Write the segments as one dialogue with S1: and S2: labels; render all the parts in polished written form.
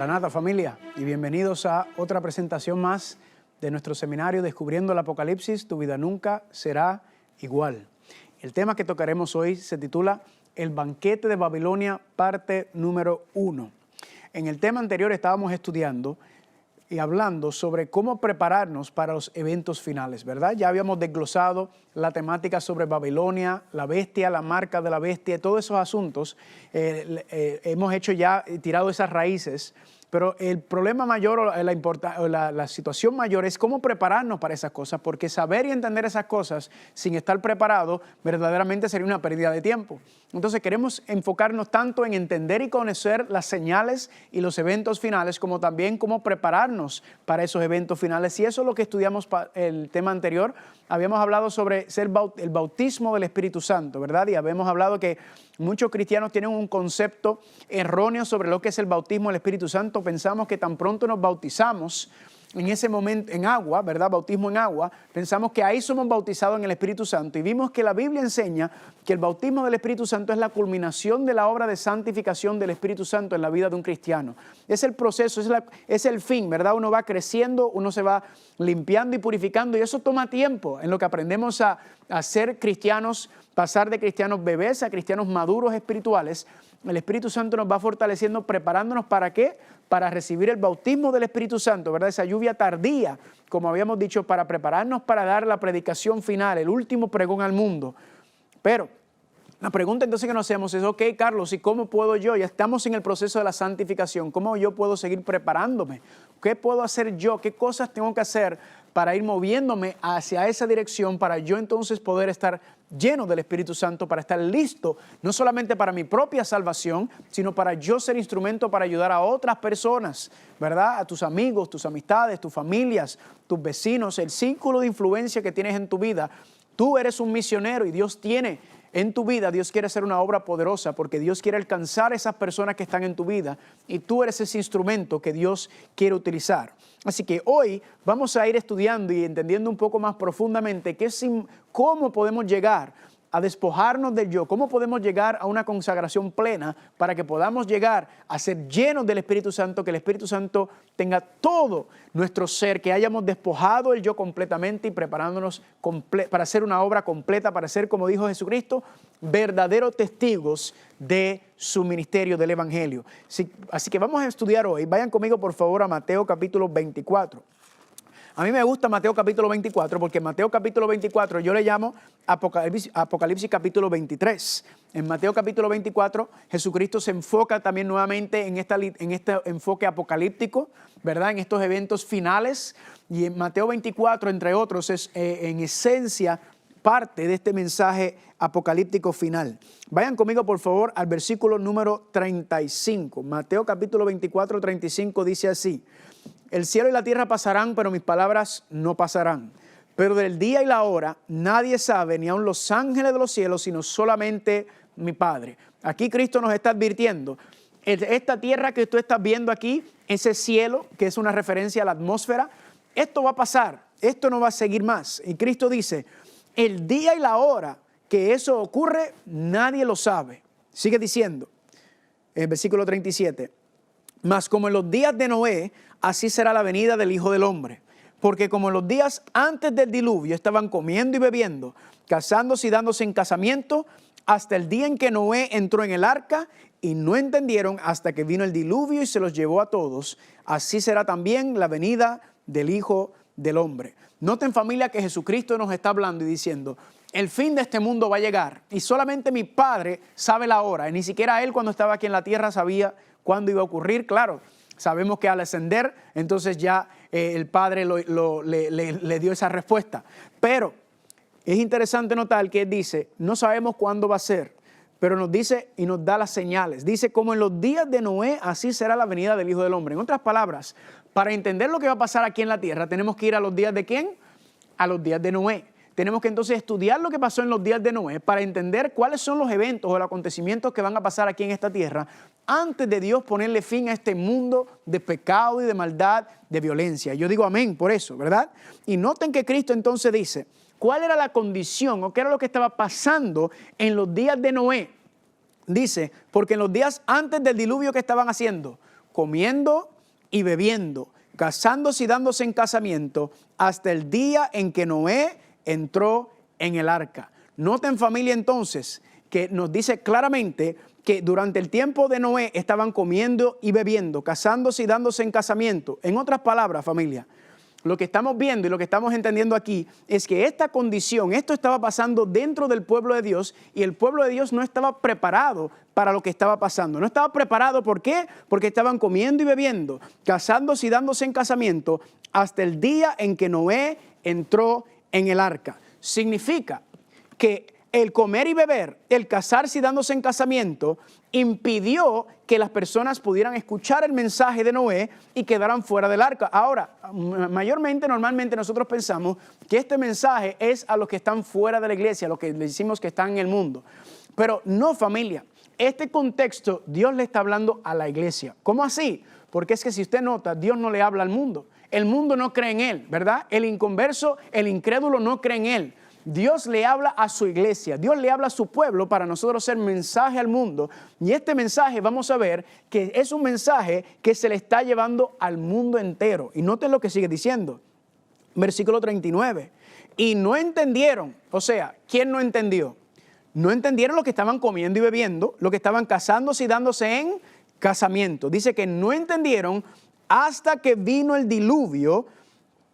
S1: Maranata, familia, y bienvenidos a otra presentación más de nuestro seminario Descubriendo el Apocalipsis, tu vida nunca será igual. El tema que tocaremos hoy se titula El banquete de Babilonia, parte número 1. En el tema anterior estábamos estudiando y hablando sobre cómo prepararnos para los eventos finales, ¿verdad? Ya habíamos desglosado la temática sobre Babilonia, la bestia, la marca de la bestia, todos esos asuntos. Hemos hecho ya, tirado esas raíces, pero el problema mayor o la situación mayor es cómo prepararnos para esas cosas, porque saber y entender esas cosas sin estar preparado verdaderamente sería una pérdida de tiempo. Entonces queremos enfocarnos tanto en entender y conocer las señales y los eventos finales, como también cómo prepararnos para esos eventos finales. Y eso es lo que estudiamos para el tema anterior. Habíamos hablado sobre el bautismo del Espíritu Santo, ¿verdad? Y habíamos hablado que muchos cristianos tienen un concepto erróneo sobre lo que es el bautismo del Espíritu Santo. Pensamos que tan pronto nos bautizamos en ese momento en agua, ¿verdad? Bautismo en agua. Pensamos que ahí somos bautizados en el Espíritu Santo y vimos que la Biblia enseña que el bautismo del Espíritu Santo es la culminación de la obra de santificación del Espíritu Santo en la vida de un cristiano. Es el proceso, es el fin, ¿verdad? Uno va creciendo, uno se va limpiando y purificando y eso toma tiempo en lo que aprendemos a ser cristianos, pasar de cristianos bebés a cristianos maduros espirituales. El Espíritu Santo nos va fortaleciendo, preparándonos ¿para qué? Para recibir el bautismo del Espíritu Santo, ¿verdad? Esa lluvia tardía, como habíamos dicho, para prepararnos para dar la predicación final, el último pregón al mundo. Pero la pregunta entonces que nos hacemos es, ok, Carlos, ¿y cómo puedo yo? Ya estamos en el proceso de la santificación. ¿Cómo yo puedo seguir preparándome? ¿Qué puedo hacer yo? ¿Qué cosas tengo que hacer para ir moviéndome hacia esa dirección, para yo entonces poder estar lleno del Espíritu Santo, para estar listo, no solamente para mi propia salvación, sino para yo ser instrumento para ayudar a otras personas, ¿verdad? A tus amigos, tus amistades, tus familias, tus vecinos, el círculo de influencia que tienes en tu vida. Tú eres un misionero y Dios tiene en tu vida, Dios quiere hacer una obra poderosa porque Dios quiere alcanzar a esas personas que están en tu vida y tú eres ese instrumento que Dios quiere utilizar. Así que hoy vamos a ir estudiando y entendiendo un poco más profundamente cómo podemos llegar a despojarnos del yo, cómo podemos llegar a una consagración plena para que podamos llegar a ser llenos del Espíritu Santo, que el Espíritu Santo tenga todo nuestro ser, que hayamos despojado el yo completamente y preparándonos para hacer una obra completa, para ser, como dijo Jesucristo, verdaderos testigos de su ministerio, del Evangelio. Así que vamos a estudiar hoy. Vayan conmigo por favor a Mateo capítulo 24. A mí me gusta Mateo capítulo 24 porque Mateo capítulo 24 yo le llamo Apocalipsis capítulo 23. En Mateo capítulo 24 Jesucristo se enfoca también nuevamente en este enfoque apocalíptico, ¿verdad? En estos eventos finales. Y en Mateo 24, entre otros, es en esencia parte de este mensaje apocalíptico final. Vayan conmigo por favor al versículo número 35. Mateo capítulo 24, 35 dice así: el cielo y la tierra pasarán, pero mis palabras no pasarán. Pero del día y la hora nadie sabe, ni aun los ángeles de los cielos, sino solamente mi Padre. Aquí Cristo nos está advirtiendo, esta tierra que tú estás viendo aquí, ese cielo, que es una referencia a la atmósfera, esto va a pasar, esto no va a seguir más. Y Cristo dice, el día y la hora que eso ocurre, nadie lo sabe. Sigue diciendo, en el versículo 37, mas como en los días de Noé, así será la venida del Hijo del Hombre. Porque como en los días antes del diluvio estaban comiendo y bebiendo, casándose y dándose en casamiento, hasta el día en que Noé entró en el arca y no entendieron hasta que vino el diluvio y se los llevó a todos, así será también la venida del Hijo del Hombre. Noten, familia, que Jesucristo nos está hablando y diciendo, el fin de este mundo va a llegar y solamente mi Padre sabe la hora. Y ni siquiera Él cuando estaba aquí en la tierra sabía cuándo iba a ocurrir. Claro, sabemos que al ascender, entonces ya el Padre le dio esa respuesta. Pero es interesante notar que Él dice, no sabemos cuándo va a ser, pero nos dice y nos da las señales. Dice, como en los días de Noé, así será la venida del Hijo del Hombre. En otras palabras, para entender lo que va a pasar aquí en la tierra, tenemos que ir a los días de ¿quién? A los días de Noé. Tenemos que entonces estudiar lo que pasó en los días de Noé para entender cuáles son los eventos o los acontecimientos que van a pasar aquí en esta tierra antes de Dios ponerle fin a este mundo de pecado y de maldad, de violencia. Yo digo amén por eso, ¿verdad? Y noten que Cristo entonces dice, ¿cuál era la condición o qué era lo que estaba pasando en los días de Noé? Dice, porque en los días antes del diluvio, ¿qué estaban haciendo? comiendo y bebiendo, casándose y dándose en casamiento, hasta el día en que Noé entró en el arca. Noten, familia, entonces, que nos dice claramente que durante el tiempo de Noé estaban comiendo y bebiendo, casándose y dándose en casamiento. En otras palabras, familia, lo que estamos viendo y lo que estamos entendiendo aquí es que esta condición, esto estaba pasando dentro del pueblo de Dios, y el pueblo de Dios no estaba preparado para lo que estaba pasando. No estaba preparado, ¿por qué? Porque estaban comiendo y bebiendo, casándose y dándose en casamiento hasta el día en que Noé entró en el arca. Significa que el comer y beber, el casarse y dándose en casamiento, impidió que las personas pudieran escuchar el mensaje de Noé y quedaran fuera del arca. Ahora, normalmente nosotros pensamos que este mensaje es a los que están fuera de la iglesia, a los que le decimos que están en el mundo. Pero no, familia. Este contexto, Dios le está hablando a la iglesia. ¿Cómo así? Porque es que si usted nota, Dios no le habla al mundo. El mundo no cree en Él, ¿verdad? El inconverso, el incrédulo no cree en Él. Dios le habla a su iglesia, Dios le habla a su pueblo para nosotros ser mensaje al mundo. Y este mensaje vamos a ver que es un mensaje que se le está llevando al mundo entero. Y noten lo que sigue diciendo, versículo 39. Y no entendieron, o sea, ¿quién no entendió? No entendieron lo que estaban comiendo y bebiendo, lo que estaban casándose y dándose en casamiento. Dice que no entendieron hasta que vino el diluvio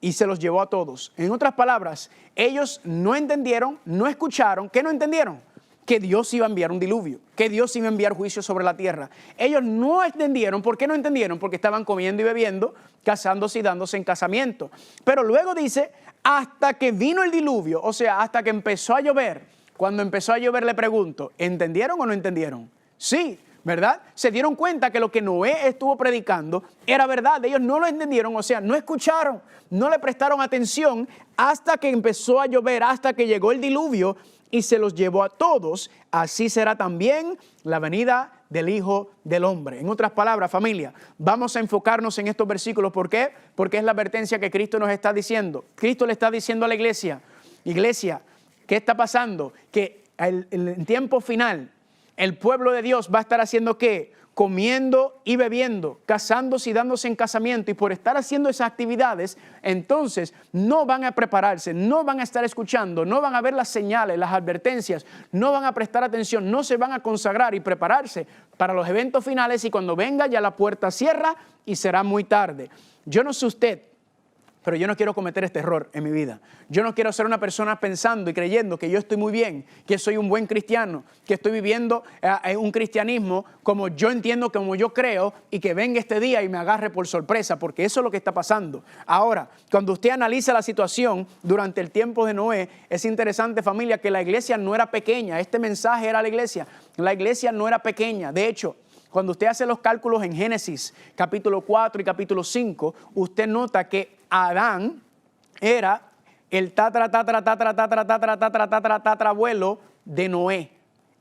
S1: y se los llevó a todos. En otras palabras, ellos no entendieron, no escucharon. ¿Qué no entendieron? Que Dios iba a enviar un diluvio, que Dios iba a enviar juicio sobre la tierra. Ellos no entendieron. ¿Por qué no entendieron? Porque estaban comiendo y bebiendo, casándose y dándose en casamiento. Pero luego dice, hasta que vino el diluvio, o sea, hasta que empezó a llover. Cuando empezó a llover le pregunto, ¿entendieron o no entendieron? Sí, ¿verdad? Se dieron cuenta que lo que Noé estuvo predicando era verdad. Ellos no lo entendieron, o sea, no escucharon, no le prestaron atención hasta que empezó a llover, hasta que llegó el diluvio y se los llevó a todos. Así será también la venida del Hijo del Hombre. En otras palabras, familia, vamos a enfocarnos en estos versículos. ¿Por qué? Porque es la advertencia que Cristo nos está diciendo. Cristo le está diciendo a la iglesia, ¿qué está pasando? Que en tiempo final, el pueblo de Dios va a estar haciendo ¿qué? Comiendo y bebiendo, casándose y dándose en casamiento. Y por estar haciendo esas actividades, entonces no van a prepararse, no van a estar escuchando, no van a ver las señales, las advertencias, no van a prestar atención, no se van a consagrar y prepararse para los eventos finales. Y cuando venga ya la puerta cierra y será muy tarde. Yo no sé usted, pero yo no quiero cometer este error en mi vida. Yo no quiero ser una persona pensando y creyendo que yo estoy muy bien, que soy un buen cristiano, que estoy viviendo un cristianismo como yo entiendo, como yo creo, y que venga este día y me agarre por sorpresa, porque eso es lo que está pasando. Ahora, cuando usted analiza la situación durante el tiempo de Noé, es interesante, familia, que la iglesia no era pequeña. Este mensaje era la iglesia. La iglesia no era pequeña. De hecho, cuando usted hace los cálculos en Génesis, capítulo 4 y capítulo 5, usted nota que Adán era el tatarabuelo de Noé.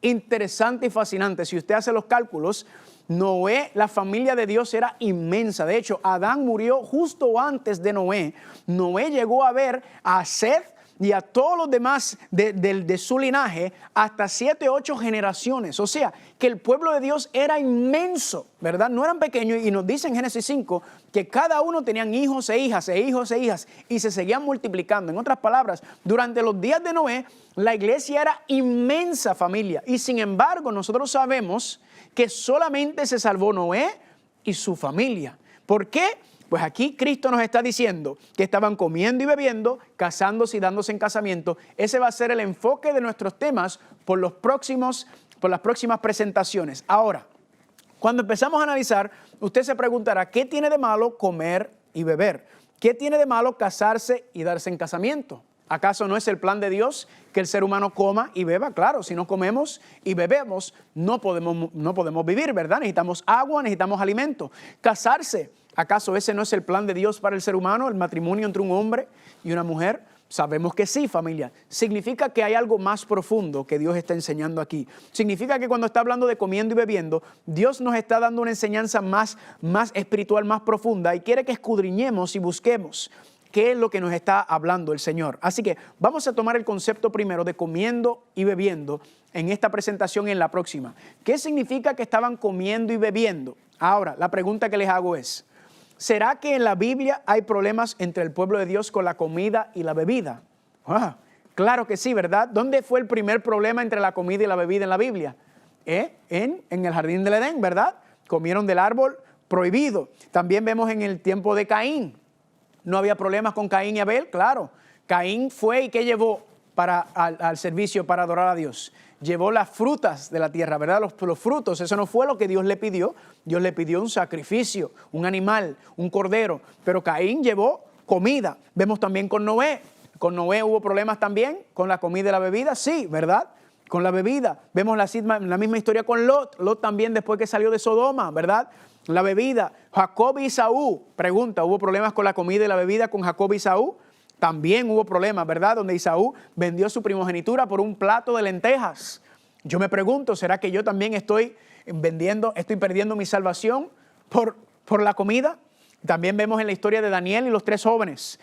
S1: Interesante y fascinante. Si usted hace los cálculos, Noé, la familia de Dios era inmensa. De hecho, Adán murió justo antes de Noé. Noé llegó a ver a Seth y a todos los demás de su linaje hasta 7, 8 generaciones. O sea, que el pueblo de Dios era inmenso, ¿verdad? No eran pequeños. Y nos dice en Génesis 5 que cada uno tenían hijos e hijas, y se seguían multiplicando. En otras palabras, durante los días de Noé, la iglesia era inmensa, familia. Y sin embargo, nosotros sabemos que solamente se salvó Noé y su familia. ¿Por qué? Pues aquí Cristo nos está diciendo que estaban comiendo y bebiendo, casándose y dándose en casamiento. Ese va a ser el enfoque de nuestros temas por las próximas presentaciones. Ahora, cuando empezamos a analizar, usted se preguntará, ¿qué tiene de malo comer y beber? ¿Qué tiene de malo casarse y darse en casamiento? ¿Acaso no es el plan de Dios que el ser humano coma y beba? Claro, si no comemos y bebemos, no podemos vivir, ¿verdad? Necesitamos agua, necesitamos alimento. Casarse, ¿acaso ese no es el plan de Dios para el ser humano, el matrimonio entre un hombre y una mujer? Sabemos que sí, familia. Significa que hay algo más profundo que Dios está enseñando aquí. Significa que cuando está hablando de comiendo y bebiendo, Dios nos está dando una enseñanza más espiritual, más profunda, y quiere que escudriñemos y busquemos qué es lo que nos está hablando el Señor. Así que vamos a tomar el concepto primero de comiendo y bebiendo en esta presentación y en la próxima. ¿Qué significa que estaban comiendo y bebiendo? Ahora, la pregunta que les hago es, ¿será que en la Biblia hay problemas entre el pueblo de Dios con la comida y la bebida? Claro que sí, ¿verdad? ¿Dónde fue el primer problema entre la comida y la bebida en la Biblia? En el jardín del Edén, ¿verdad? Comieron del árbol prohibido. También vemos en el tiempo de Caín. ¿No había problemas con Caín y Abel? Claro. Caín fue y ¿qué llevó al servicio para adorar a Dios? Llevó las frutas de la tierra, ¿verdad? Los frutos, eso no fue lo que Dios le pidió. Dios le pidió un sacrificio, un animal, un cordero. Pero Caín llevó comida. Vemos también con Noé. Con Noé hubo problemas también con la comida y la bebida, sí, ¿verdad? Con la bebida. Vemos la misma historia con Lot. Lot también después que salió de Sodoma, ¿verdad? La bebida. Jacob y Esaú, pregunta, ¿hubo problemas con la comida y la bebida con Jacob y Esaú? También hubo problemas, ¿verdad? Donde Esaú vendió su primogenitura por un plato de lentejas. Yo me pregunto, ¿será que yo también estoy perdiendo mi salvación por la comida? También vemos en la historia de Daniel y los 3 jóvenes.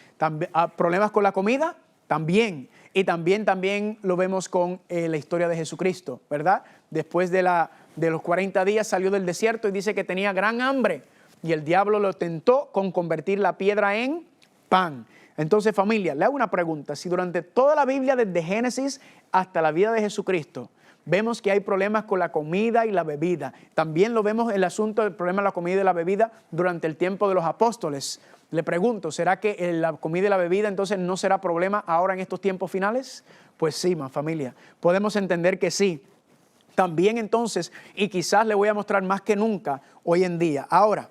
S1: ¿Problemas con la comida? También. Y también lo vemos con la historia de Jesucristo, ¿verdad? Después de los 40 días salió del desierto y dice que tenía gran hambre. Y el diablo lo tentó con convertir la piedra en pan. Entonces, familia, le hago una pregunta. Si durante toda la Biblia, desde Génesis hasta la vida de Jesucristo, vemos que hay problemas con la comida y la bebida, también lo vemos el asunto del problema de la comida y la bebida durante el tiempo de los apóstoles. Le pregunto, ¿será que la comida y la bebida entonces no será problema ahora en estos tiempos finales? Pues sí, familia, podemos entender que sí. También entonces, y quizás le voy a mostrar más que nunca hoy en día. Ahora,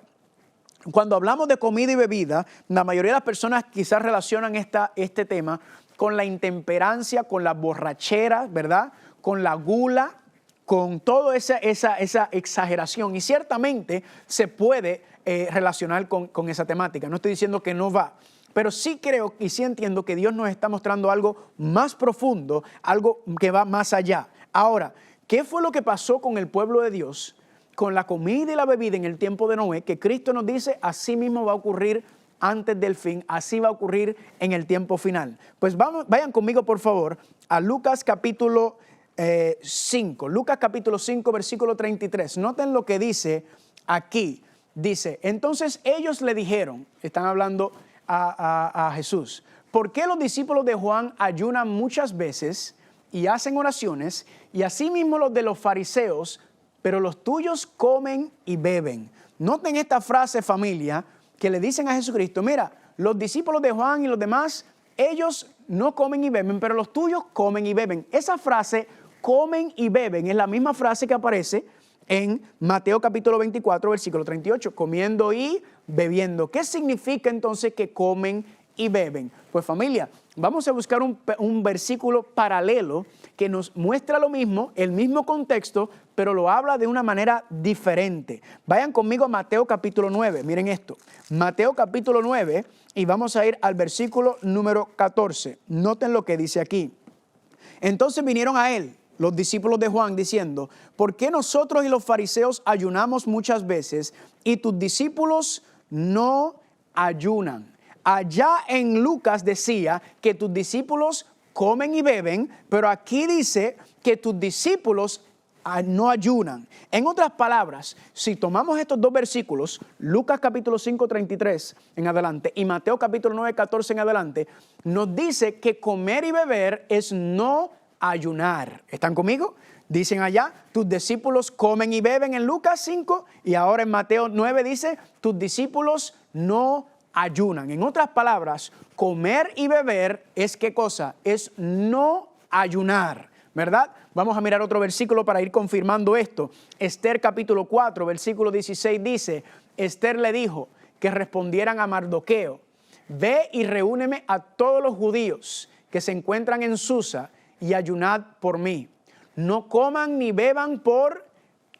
S1: cuando hablamos de comida y bebida, la mayoría de las personas quizás relacionan este tema con la intemperancia, con la borrachera, ¿verdad? Con la gula, con toda esa exageración. Y ciertamente se puede relacionar con esa temática. No estoy diciendo que no va, pero sí creo y sí entiendo que Dios nos está mostrando algo más profundo, algo que va más allá. Ahora, ¿qué fue lo que pasó con el pueblo de Dios, con la comida y la bebida en el tiempo de Noé? Que Cristo nos dice, así mismo va a ocurrir antes del fin, así va a ocurrir en el tiempo final. Pues vayan conmigo, por favor, a Lucas capítulo 5. Lucas capítulo 5, versículo 33. Noten lo que dice aquí. Dice, entonces ellos le dijeron, están hablando a Jesús, ¿por qué los discípulos de Juan ayunan muchas veces y hacen oraciones, y asimismo los de los fariseos, pero los tuyos comen y beben? Noten esta frase, familia, que le dicen a Jesucristo, mira, los discípulos de Juan y los demás, ellos no comen y beben, pero los tuyos comen y beben. Esa frase, comen y beben, es la misma frase que aparece en Mateo capítulo 24, versículo 38, comiendo y bebiendo. ¿Qué significa entonces que comen y beben? Pues familia, vamos a buscar un versículo paralelo que nos muestra lo mismo, el mismo contexto, pero lo habla de una manera diferente. Vayan conmigo a Mateo capítulo 9, miren esto. Mateo capítulo 9 y vamos a ir al versículo número 14. Noten lo que dice aquí. Entonces vinieron a él los discípulos de Juan diciendo, ¿por qué nosotros y los fariseos ayunamos muchas veces y tus discípulos no ayunan? Allá en Lucas decía que tus discípulos comen y beben, pero aquí dice que tus discípulos no ayunan. En otras palabras, si tomamos estos dos versículos, Lucas capítulo 5, 33 en adelante y Mateo capítulo 9, 14 en adelante, nos dice que comer y beber es no ayunar. ¿Están conmigo? Dicen allá, tus discípulos comen y beben en Lucas 5 y ahora en Mateo 9 dice, tus discípulos no ayunan. En otras palabras, comer y beber es ¿qué cosa? Es no ayunar, ¿verdad? Vamos a mirar otro versículo para ir confirmando esto. Esther capítulo 4, versículo 16 dice, Esther le dijo que respondieran a Mardoqueo, ve y reúneme a todos los judíos que se encuentran en Susa y ayunad por mí. No coman ni beban por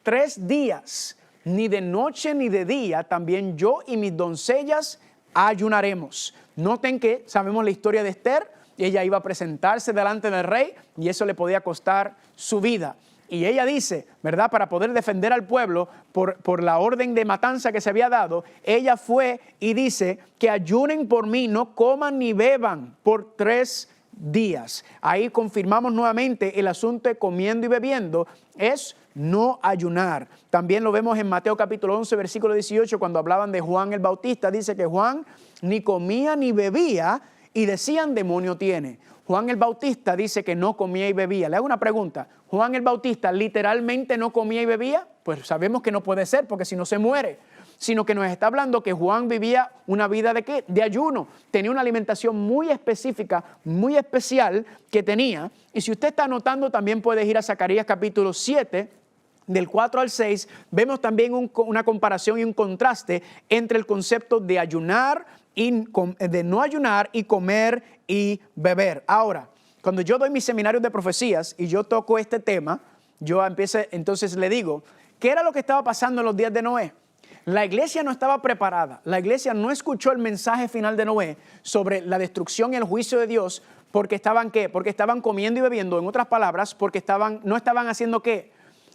S1: 3 días, ni de noche ni de día, también yo y mis doncellas ayunaremos. Noten que sabemos la historia de Esther, ella iba a presentarse delante del rey y eso le podía costar su vida. Y ella dice, ¿verdad? Para poder defender al pueblo por la orden de matanza que se había dado, ella fue y dice que ayunen por mí, no coman ni beban por 3 días. Ahí confirmamos nuevamente el asunto de comiendo y bebiendo es no ayunar. También lo vemos en Mateo capítulo 11, versículo 18, cuando hablaban de Juan el Bautista. Dice que Juan ni comía ni bebía y decían, demonio tiene. Juan el Bautista dice que no comía y bebía. Le hago una pregunta. ¿Juan el Bautista literalmente no comía y bebía? Pues sabemos que no puede ser, porque si no se muere. Sino que nos está hablando que Juan vivía una vida ¿de qué? De ayuno. Tenía una alimentación muy específica, muy especial que tenía. Y si usted está anotando, también puedes ir a Zacarías capítulo 7, del 4 al 6. Vemos también una comparación y un contraste entre el concepto de ayunar, de no ayunar y comer y beber. Ahora, cuando yo doy mis seminarios de profecías y yo toco este tema, yo entonces le digo, ¿qué era lo que estaba pasando en los días de Noé? La iglesia no estaba preparada. La iglesia no escuchó el mensaje final de Noé sobre la destrucción y el juicio de Dios porque estaban ¿qué? Porque estaban comiendo y bebiendo. En otras palabras, porque no estaban haciendo ¿qué?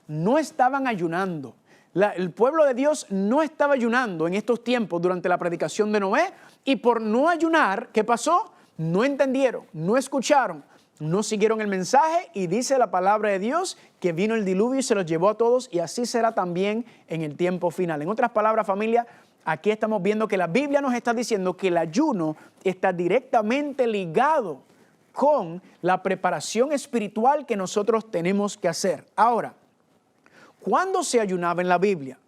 S1: No estaban ayunando. El pueblo de Dios no estaba ayunando en estos tiempos durante la predicación de Noé, y por no ayunar, ¿qué pasó? No entendieron, no escucharon, no siguieron el mensaje, y dice la palabra de Dios que vino el diluvio y se los llevó a todos, y así será también en el tiempo final. En otras palabras, familia, aquí estamos viendo que la Biblia nos está diciendo que el ayuno está directamente ligado con la preparación espiritual que nosotros tenemos que hacer. Ahora, ¿cuándo se ayunaba en la Biblia?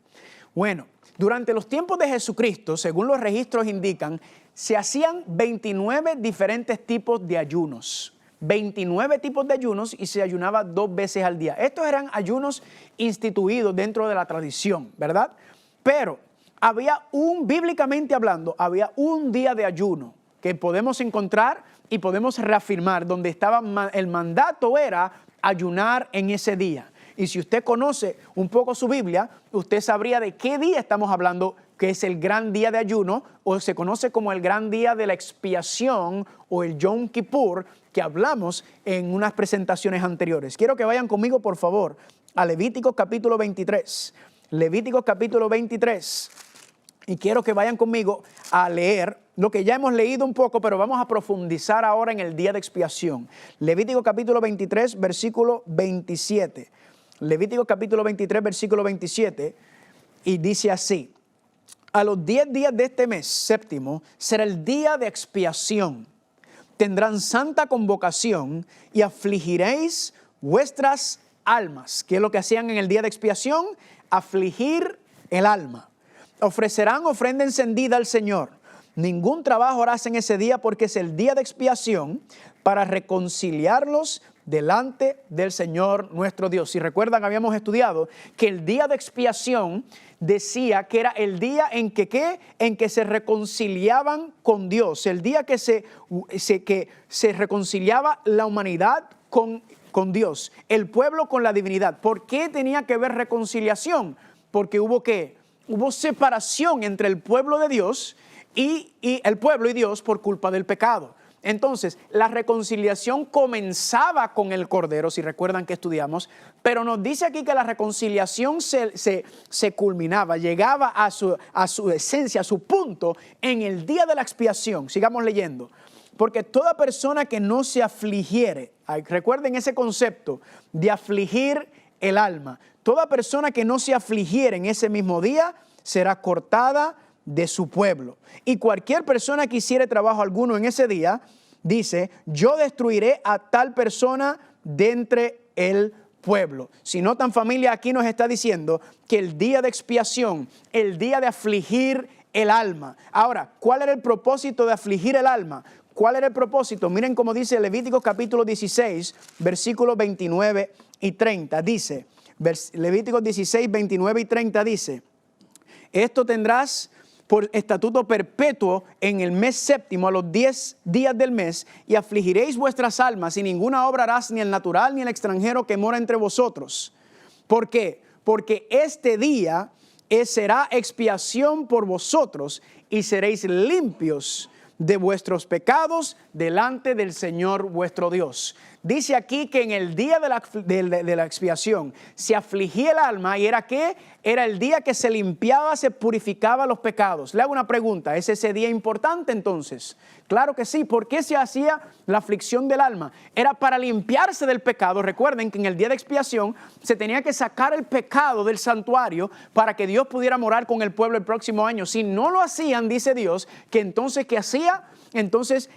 S1: Bueno, durante los tiempos de Jesucristo, según los registros indican, se hacían 29 diferentes tipos de ayunos. 29 tipos de ayunos, y se ayunaba 2 veces al día. Estos eran ayunos instituidos dentro de la tradición, ¿verdad? Pero bíblicamente hablando, había un día de ayuno que podemos encontrar y podemos reafirmar, donde el mandato era ayunar en ese día. Y si usted conoce un poco su Biblia, usted sabría de qué día estamos hablando, que es el gran día de ayuno, o se conoce como el gran día de la expiación, o el Yom Kippur, que hablamos en unas presentaciones anteriores. Quiero que vayan conmigo, por favor, a Levítico capítulo 23. Levítico capítulo 23. Y quiero que vayan conmigo a leer lo que ya hemos leído un poco, pero vamos a profundizar ahora en el día de expiación. Levítico capítulo 23, versículo 27. Levítico capítulo 23, versículo 27, y dice así: a los 10 días de este mes séptimo será el día de expiación. Tendrán santa convocación y afligiréis vuestras almas. ¿Qué es lo que hacían en el día de expiación? Afligir el alma. Ofrecerán ofrenda encendida al Señor. Ningún trabajo harás en ese día, porque es el día de expiación para reconciliarlos delante del Señor nuestro Dios. Si recuerdan, habíamos estudiado que el día de expiación decía que era el día en que se reconciliaban con Dios, el día que se reconciliaba la humanidad con Dios, el pueblo con la divinidad. ¿Por qué tenía que haber reconciliación? Porque hubo separación entre el pueblo de Dios y el pueblo y Dios por culpa del pecado. Entonces, la reconciliación comenzaba con el Cordero, si recuerdan que estudiamos, pero nos dice aquí que la reconciliación se culminaba, llegaba a su esencia, a su punto, en el día de la expiación. Sigamos leyendo. Porque toda persona que no se afligiere, recuerden ese concepto de afligir el alma, toda persona que no se afligiere en ese mismo día será cortada de su pueblo. Y cualquier persona que hiciere trabajo alguno en ese día, dice, yo destruiré a tal persona de entre el pueblo. Si notan, familia, aquí nos está diciendo que el día de expiación, el día de afligir el alma. Ahora, ¿cuál era el propósito de afligir el alma? ¿Cuál era el propósito? Miren cómo dice Levítico capítulo 16, versículos 29 y 30. Dice, Levítico 16, 29 y 30 dice, esto tendrás por estatuto perpetuo en el mes séptimo, a los 10 días del mes, y afligiréis vuestras almas, y ninguna obra harás, ni el natural ni el extranjero que mora entre vosotros. ¿Por qué? Porque este día será expiación por vosotros, y seréis limpios de vuestros pecados delante del Señor vuestro Dios. dice aquí que en el día de la expiación se afligía el alma, y era ¿qué? Era el día que se limpiaba, se purificaba los pecados. Le hago una pregunta, ¿es ese día importante entonces? Claro que sí. ¿Por qué se hacía la aflicción del alma? Era para limpiarse del pecado. Recuerden que en el día de expiación se tenía que sacar el pecado del santuario para que Dios pudiera morar con el pueblo el próximo año. Si no lo hacían, dice Dios, que entonces ¿qué hacía? Entonces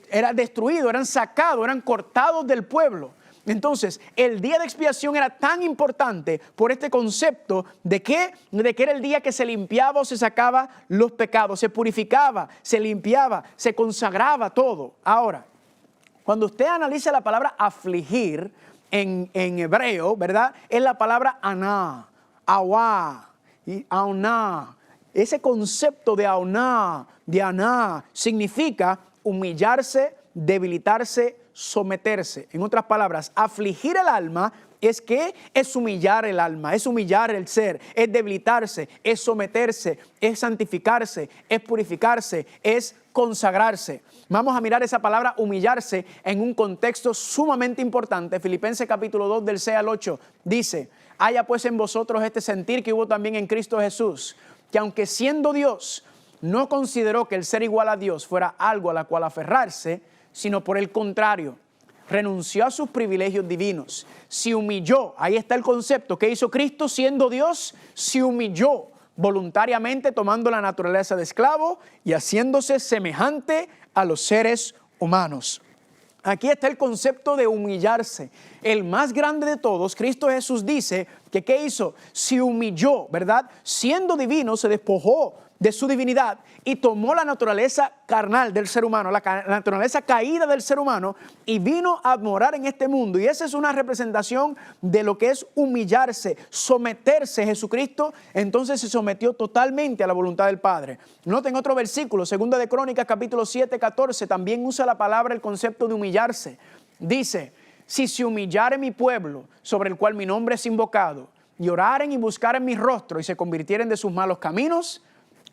S1: era destruido, eran sacados, eran cortados del pueblo. Entonces, el día de expiación era tan importante por este concepto de que era el día que se limpiaba o se sacaba los pecados, se purificaba, se limpiaba, se consagraba todo. Ahora, cuando usted analiza la palabra afligir en hebreo, ¿verdad? Es la palabra aná, awá y auná. Ese concepto de auná, de aná, significa humillarse, debilitarse, someterse. En otras palabras, afligir el alma es humillar el alma, es humillar el ser, es debilitarse, es someterse, es santificarse, es purificarse, es consagrarse. Vamos a mirar esa palabra humillarse en un contexto sumamente importante. Filipenses capítulo 2 del 6 al 8 dice: haya pues en vosotros este sentir que hubo también en Cristo Jesús, que aunque siendo Dios, no consideró que el ser igual a Dios fuera algo a la cual aferrarse, sino por el contrario, renunció a sus privilegios divinos, se humilló. Ahí está el concepto. ¿Qué hizo Cristo siendo Dios? Se humilló voluntariamente, tomando la naturaleza de esclavo y haciéndose semejante a los seres humanos. Aquí está el concepto de humillarse. El más grande de todos, Cristo Jesús, dice que ¿qué hizo? Se humilló, ¿verdad? Siendo divino, se despojó de su divinidad y tomó la naturaleza carnal del ser humano, la naturaleza caída del ser humano, y vino a morar en este mundo. Y esa es una representación de lo que es humillarse, someterse. Jesucristo entonces se sometió totalmente a la voluntad del Padre. Noten otro versículo, 2 de Crónicas capítulo 7, 14, también usa la palabra, el concepto de humillarse. Dice: si se humillare mi pueblo, sobre el cual mi nombre es invocado, y oraren y buscaren mi rostro y se convirtieren de sus malos caminos,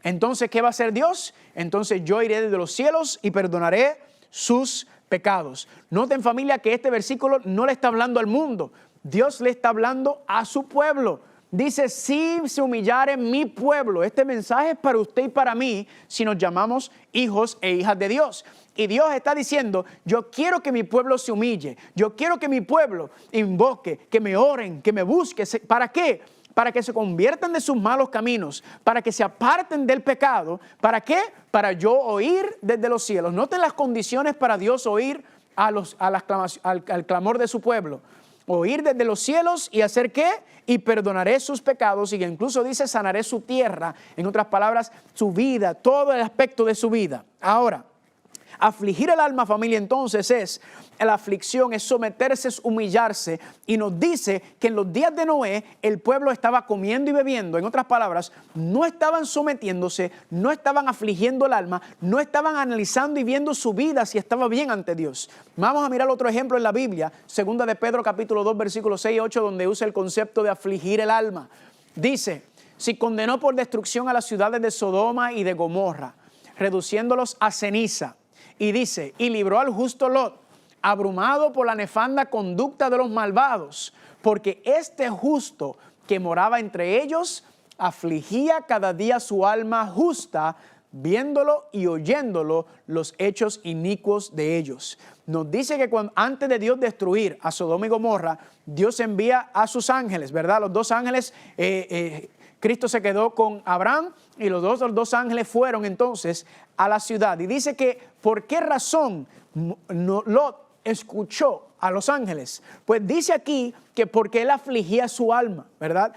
S1: entonces, ¿qué va a hacer Dios? Entonces yo iré desde los cielos y perdonaré sus pecados. Noten, familia, que este versículo no le está hablando al mundo. Dios le está hablando a su pueblo. Dice: si se humillare mi pueblo. Este mensaje es para usted y para mí si nos llamamos hijos e hijas de Dios. Y Dios está diciendo: yo quiero que mi pueblo se humille. Yo quiero que mi pueblo invoque, que me oren, que me busque. ¿Para qué? Para que se conviertan de sus malos caminos, para que se aparten del pecado. ¿Para qué? Para yo oír desde los cielos. Noten las condiciones para Dios oír al clamor de su pueblo. Oír desde los cielos y hacer ¿qué? Y perdonaré sus pecados, y incluso dice: sanaré su tierra. En otras palabras, su vida, todo el aspecto de su vida. Ahora, afligir el alma, familia, entonces es la aflicción, es someterse, es humillarse. Y nos dice que en los días de Noé el pueblo estaba comiendo y bebiendo. En otras palabras, no estaban sometiéndose, no estaban afligiendo el alma, no estaban analizando y viendo su vida si estaba bien ante Dios. Vamos a mirar otro ejemplo en la Biblia, 2 de Pedro capítulo 2 versículos 6 y 8, donde usa el concepto de afligir el alma. Dice: si condenó por destrucción a las ciudades de Sodoma y de Gomorra, reduciéndolos a ceniza. Y dice: y libró al justo Lot, abrumado por la nefanda conducta de los malvados, porque este justo que moraba entre ellos afligía cada día su alma justa, viéndolo y oyéndolo los hechos inicuos de ellos. Nos dice que antes de Dios destruir a Sodoma y Gomorra, Dios envía a sus ángeles, ¿verdad? Los dos ángeles, Cristo se quedó con Abraham y los dos ángeles fueron entonces a la ciudad. Y dice que ¿por qué razón Lot escuchó a los ángeles? Pues dice aquí que porque él afligía su alma, ¿verdad?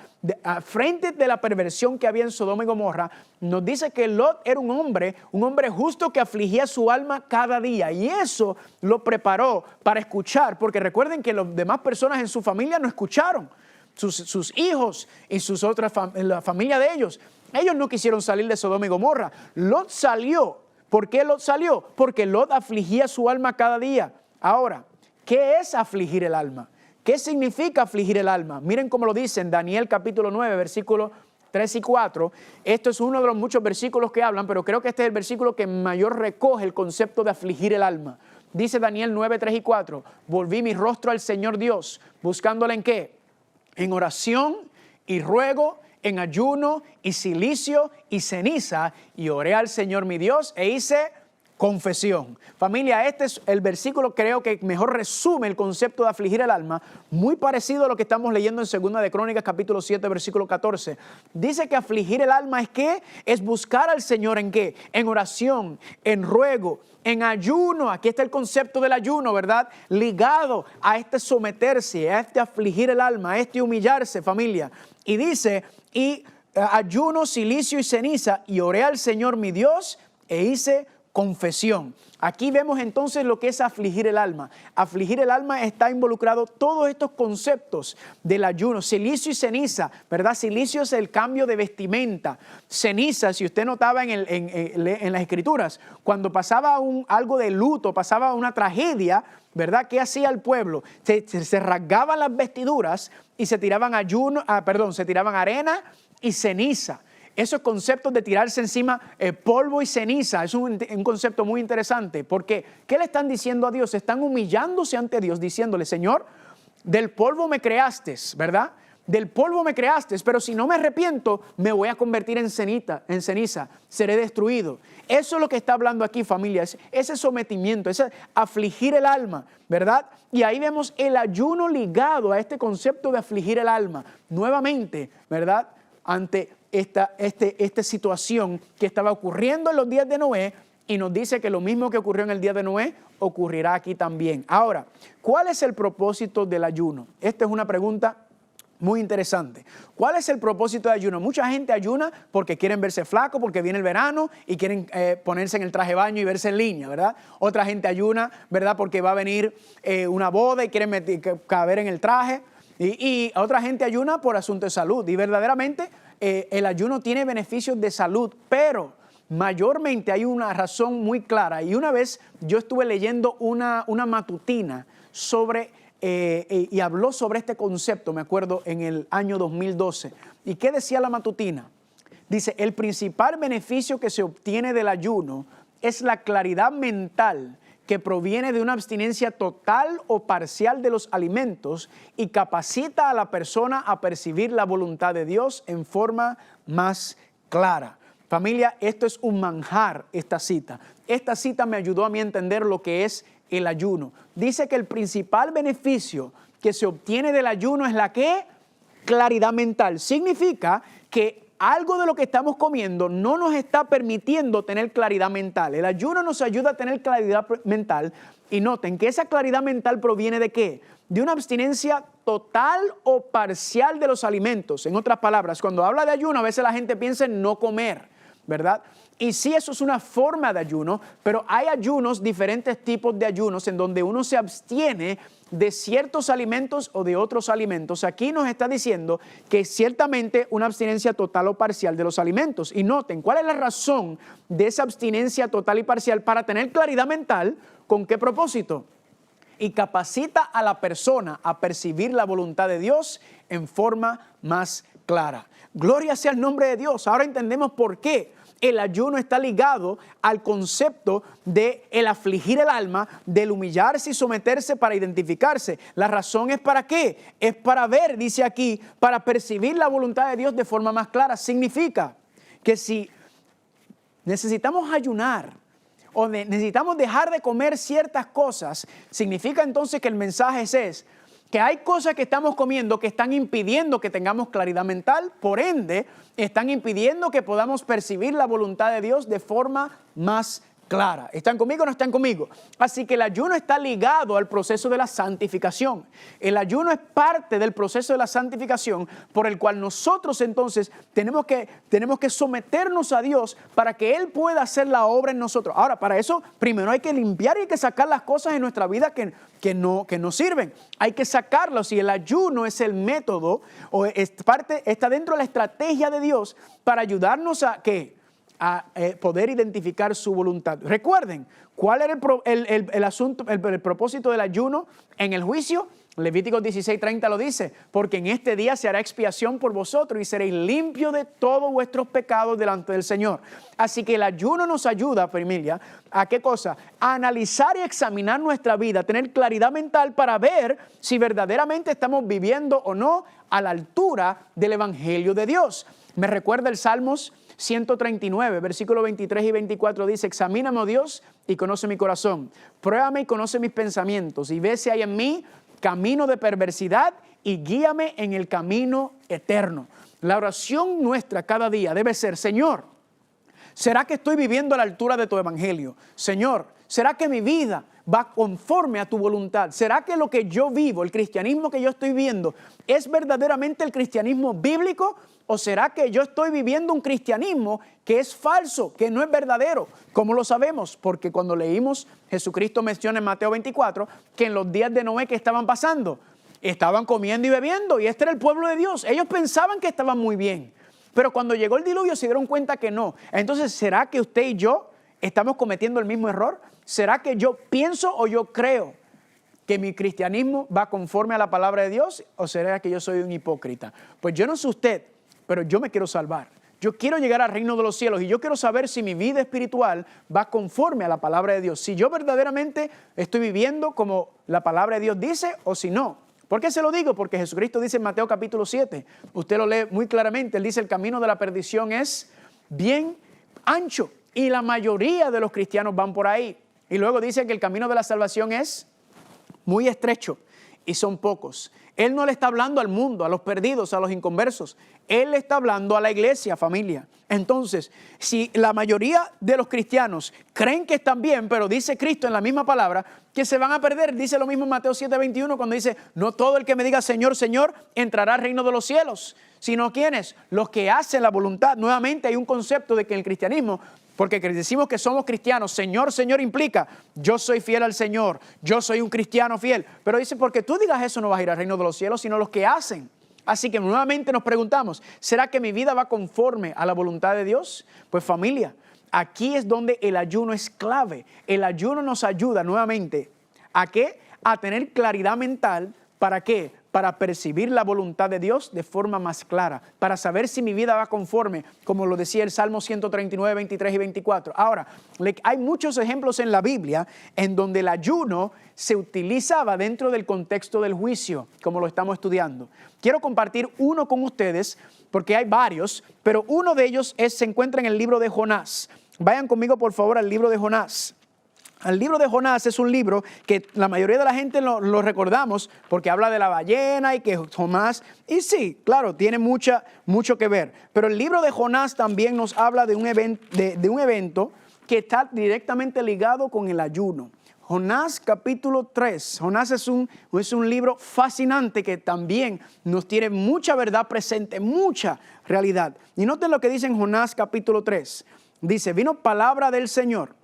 S1: Frente de la perversión que había en Sodoma y Gomorra, nos dice que Lot era un hombre justo que afligía su alma cada día. Y eso lo preparó para escuchar, porque recuerden que las demás personas en su familia no escucharon. Sus hijos y sus otras la familia de ellos no quisieron salir de Sodoma y Gomorra. Lot salió. ¿Por qué Lot salió? Porque Lot afligía su alma cada día. Ahora, ¿qué es afligir el alma? ¿Qué significa afligir el alma? Miren cómo lo dice en Daniel capítulo 9, versículos 3 y 4. Esto es uno de los muchos versículos que hablan, pero creo que este es el versículo que mayor recoge el concepto de afligir el alma. Dice Daniel 9, 3 y 4, volví mi rostro al Señor Dios, buscándole ¿en qué? En oración y ruego, en ayuno y cilicio y ceniza, y oré al Señor mi Dios e hice confesión. Familia, este es el versículo creo que mejor resume el concepto de afligir el alma, muy parecido a lo que estamos leyendo en 2 de Crónicas capítulo 7 versículo 14. Dice que afligir el alma es ¿qué? Es buscar al Señor ¿en qué? En oración, en ruego, en ayuno. Aquí está el concepto del ayuno, ¿verdad? Ligado a este someterse, a este afligir el alma, a este humillarse, familia. Y dice, y ayuno, cilicio y ceniza, y oré al Señor mi Dios e hice confesión. Aquí vemos entonces lo que es afligir el alma. Afligir el alma está involucrado todos estos conceptos del ayuno. Cilicio y ceniza, ¿verdad? Cilicio es el cambio de vestimenta. Ceniza, si usted notaba en las escrituras, cuando pasaba algo de luto, pasaba una tragedia, ¿verdad? ¿Qué hacía el pueblo? Se rasgaban las vestiduras y se tiraban se tiraban arena y ceniza. Esos conceptos de tirarse encima polvo y ceniza es un concepto muy interesante, porque ¿qué le están diciendo a Dios? Están humillándose ante Dios diciéndole, Señor, del polvo me creaste, ¿verdad? Del polvo me creaste, pero si no me arrepiento, me voy a convertir en ceniza, seré destruido. Eso es lo que está hablando aquí, familia, ese sometimiento, ese afligir el alma, ¿verdad? Y ahí vemos el ayuno ligado a este concepto de afligir el alma, nuevamente, ¿verdad? Ante esta situación que estaba ocurriendo en los días de Noé, y nos dice que lo mismo que ocurrió en el día de Noé ocurrirá aquí también. Ahora, ¿cuál es el propósito del ayuno? Esta es una pregunta muy interesante. ¿Cuál es el propósito de ayuno? Mucha gente ayuna porque quieren verse flacos, porque viene el verano y quieren ponerse en el traje de baño y verse en línea, ¿verdad? Otra gente ayuna, ¿verdad? Porque va a venir una boda y quieren caber en el traje. Y otra gente ayuna por asuntos de salud. Y verdaderamente el ayuno tiene beneficios de salud, pero mayormente hay una razón muy clara. Y una vez yo estuve leyendo una matutina y habló sobre este concepto, me acuerdo, en el año 2012. ¿Y qué decía la matutina? Dice, el principal beneficio que se obtiene del ayuno es la claridad mental que proviene de una abstinencia total o parcial de los alimentos y capacita a la persona a percibir la voluntad de Dios en forma más clara. Familia, esto es un manjar, esta cita. Esta cita me ayudó a mí a entender lo que es el ayuno. Dice que el principal beneficio que se obtiene del ayuno es la ¿qué? Claridad mental. Significa que algo de lo que estamos comiendo no nos está permitiendo tener claridad mental. El ayuno nos ayuda a tener claridad mental. Y noten que esa claridad mental proviene ¿de qué? De una abstinencia total o parcial de los alimentos. En otras palabras, cuando habla de ayuno, a veces la gente piensa en no comer, ¿verdad? Y sí, eso es una forma de ayuno, pero hay ayunos, diferentes tipos de ayunos, en donde uno se abstiene de ciertos alimentos o de otros alimentos. Aquí nos está diciendo que ciertamente una abstinencia total o parcial de los alimentos. Y noten, ¿cuál es la razón de esa abstinencia total y parcial? Para tener claridad mental, ¿con qué propósito? Y capacita a la persona a percibir la voluntad de Dios en forma más clara. Gloria sea el nombre de Dios. Ahora entendemos por qué el ayuno está ligado al concepto de el afligir el alma, del humillarse y someterse para identificarse. La razón es ¿para qué? Es para ver, dice aquí, para percibir la voluntad de Dios de forma más clara. Significa que si necesitamos ayunar o necesitamos dejar de comer ciertas cosas, significa entonces que el mensaje es que hay cosas que estamos comiendo que están impidiendo que tengamos claridad mental, por ende, están impidiendo que podamos percibir la voluntad de Dios de forma más clara. ¿Están conmigo o no están conmigo? Así que el ayuno está ligado al proceso de la santificación. El ayuno es parte del proceso de la santificación por el cual nosotros entonces tenemos que someternos a Dios para que Él pueda hacer la obra en nosotros. Ahora, para eso primero hay que limpiar y hay que sacar las cosas en nuestra vida que no sirven. Hay que sacarlos, y el ayuno es el método o está dentro de la estrategia de Dios para ayudarnos a poder identificar su voluntad. Recuerden, ¿cuál era el asunto, el propósito del ayuno en el juicio? Levíticos 16:30 lo dice, porque en este día se hará expiación por vosotros y seréis limpios de todos vuestros pecados delante del Señor. Así que el ayuno nos ayuda, familia, ¿a qué cosa? A analizar y examinar nuestra vida, tener claridad mental para ver si verdaderamente estamos viviendo o no a la altura del Evangelio de Dios. Me recuerda el Salmos 139, versículos 23 y 24 dice, examíname, oh Dios, y conoce mi corazón. Pruébame y conoce mis pensamientos y ve si hay en mí camino de perversidad y guíame en el camino eterno. La oración nuestra cada día debe ser, Señor, ¿será que estoy viviendo a la altura de tu evangelio? Señor, ¿será que mi vida va conforme a tu voluntad? ¿Será que lo que yo vivo, el cristianismo que yo estoy viviendo, es verdaderamente el cristianismo bíblico? ¿O será que yo estoy viviendo un cristianismo que es falso, que no es verdadero? ¿Cómo lo sabemos? Porque cuando leímos, Jesucristo menciona en Mateo 24 que en los días de Noé, ¿qué estaban pasando? Estaban comiendo y bebiendo y este era el pueblo de Dios. Ellos pensaban que estaban muy bien, pero cuando llegó el diluvio se dieron cuenta que no. Entonces, ¿será que usted y yo estamos cometiendo el mismo error? ¿Será que yo pienso o yo creo que mi cristianismo va conforme a la palabra de Dios o será que yo soy un hipócrita? Pues yo no sé usted, pero yo me quiero salvar. Yo quiero llegar al reino de los cielos y yo quiero saber si mi vida espiritual va conforme a la palabra de Dios. Si yo verdaderamente estoy viviendo como la palabra de Dios dice o si no. ¿Por qué se lo digo? Porque Jesucristo dice en Mateo capítulo 7, usted lo lee muy claramente, Él dice el camino de la perdición es bien ancho y la mayoría de los cristianos van por ahí. Y luego dice que el camino de la salvación es muy estrecho y son pocos. Él no le está hablando al mundo, a los perdidos, a los inconversos. Él le está hablando a la iglesia, familia. Entonces, si la mayoría de los cristianos creen que están bien, pero dice Cristo en la misma palabra que se van a perder, dice lo mismo en Mateo 7:21 cuando dice, no todo el que me diga Señor, Señor, entrará al reino de los cielos, sino ¿quiénes? Los que hacen la voluntad. Nuevamente hay un concepto de que el cristianismo, porque decimos que somos cristianos, Señor, Señor implica, yo soy fiel al Señor, yo soy un cristiano fiel. Pero dice, porque tú digas eso no vas a ir al reino de los cielos, sino los que hacen. Así que nuevamente nos preguntamos, ¿será que mi vida va conforme a la voluntad de Dios? Pues familia, aquí es donde el ayuno es clave. El ayuno nos ayuda nuevamente, ¿a qué? A tener claridad mental, ¿para qué? Para percibir la voluntad de Dios de forma más clara, para saber si mi vida va conforme, como lo decía el Salmo 139, 23 y 24. Ahora, hay muchos ejemplos en la Biblia en donde el ayuno se utilizaba dentro del contexto del juicio, como lo estamos estudiando. Quiero compartir uno con ustedes, porque hay varios, pero uno de ellos se encuentra en el libro de Jonás. Vayan conmigo, por favor, al libro de Jonás. El libro de Jonás es un libro que la mayoría de la gente lo recordamos porque habla de la ballena y que Jonás, y sí, claro, tiene mucho que ver. Pero el libro de Jonás también nos habla de un evento que está directamente ligado con el ayuno. Jonás capítulo 3. Jonás es un libro fascinante que también nos tiene mucha verdad presente, mucha realidad. Y noten lo que dice en Jonás capítulo 3. Dice, vino palabra del Señor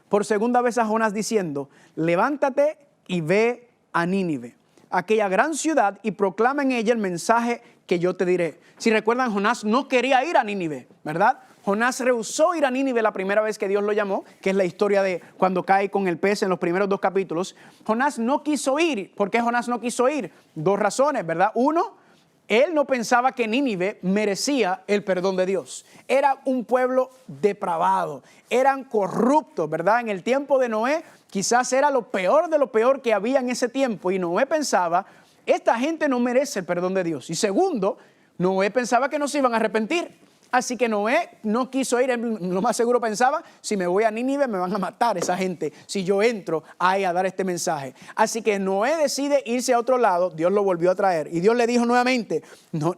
S1: por segunda vez a Jonás diciendo, levántate y ve a Nínive, aquella gran ciudad, y proclama en ella el mensaje que yo te diré. Si recuerdan, Jonás no quería ir a Nínive, ¿verdad? Jonás rehusó ir a Nínive la primera vez que Dios lo llamó, que es la historia de cuando cae con el pez en los primeros 2 capítulos. Jonás no quiso ir. ¿Por qué Jonás no quiso ir? 2 razones, ¿verdad? Uno, él no pensaba que Nínive merecía el perdón de Dios. Era un pueblo depravado, eran corruptos, ¿verdad? En el tiempo de Noé quizás era lo peor de lo peor que había en ese tiempo. Y Noé pensaba, esta gente no merece el perdón de Dios. Y segundo, Noé pensaba que no se iban a arrepentir. Así que Noé no quiso ir, lo más seguro pensaba, si me voy a Nínive me van a matar esa gente, si yo entro ahí a dar este mensaje. Así que Noé decide irse a otro lado, Dios lo volvió a traer. Y Dios le dijo nuevamente,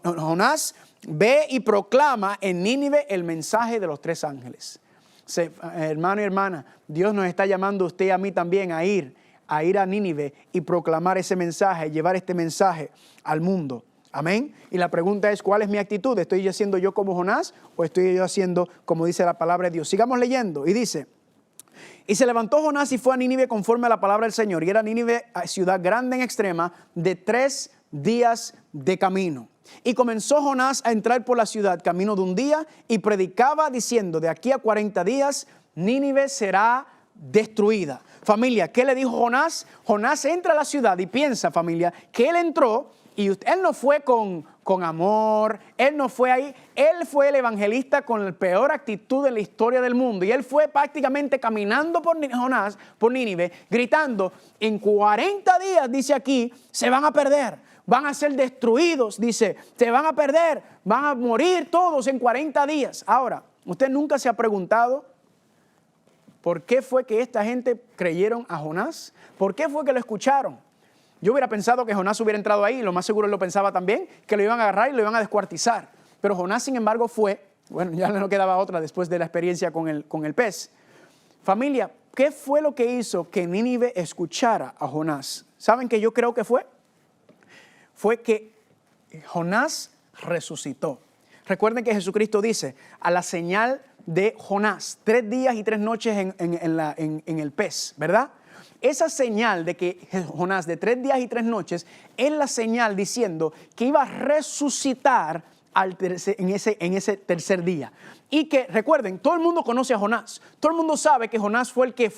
S1: Jonás, ve y proclama en Nínive el mensaje de los 3 ángeles. Hermano y hermana, Dios nos está llamando a usted y a mí también a ir a Nínive y proclamar ese mensaje, llevar este mensaje al mundo. Amén. Y la pregunta es, ¿cuál es mi actitud? ¿Estoy yo haciendo yo como Jonás o estoy yo haciendo como dice la palabra de Dios? Sigamos leyendo. Y dice, y se levantó Jonás y fue a Nínive conforme a la palabra del Señor. Y era Nínive ciudad grande en extrema, de 3 días de camino. Y comenzó Jonás a entrar por la ciudad camino de un día y predicaba diciendo, de aquí a 40 días Nínive será destruida. Familia, ¿qué le dijo Jonás? Jonás entra a la ciudad y piensa, familia, que él entró y él no fue con amor, él no fue ahí, él fue el evangelista con la peor actitud de la historia del mundo. Y él fue prácticamente caminando por Jonás, por Nínive, gritando, en 40 días, dice aquí, se van a perder, van a ser destruidos, dice, se van a perder, van a morir todos en 40 días. Ahora, ¿usted nunca se ha preguntado por qué fue que esta gente creyeron a Jonás? ¿Por qué fue que lo escucharon? Yo hubiera pensado que Jonás hubiera entrado ahí, lo más seguro él lo pensaba también, que lo iban a agarrar y lo iban a descuartizar. Pero Jonás, sin embargo, bueno, ya no quedaba otra después de la experiencia con el pez. Familia, ¿qué fue lo que hizo que Nínive escuchara a Jonás? ¿Saben qué yo creo que fue? Fue que Jonás resucitó. Recuerden que Jesucristo dice, a la señal de Jonás, 3 días y 3 noches en el pez, ¿verdad? Esa señal de que Jonás de 3 días y 3 noches es la señal diciendo que iba a resucitar en ese tercer día. Y que recuerden, todo el mundo conoce a Jonás. Todo el mundo sabe que Jonás fue el que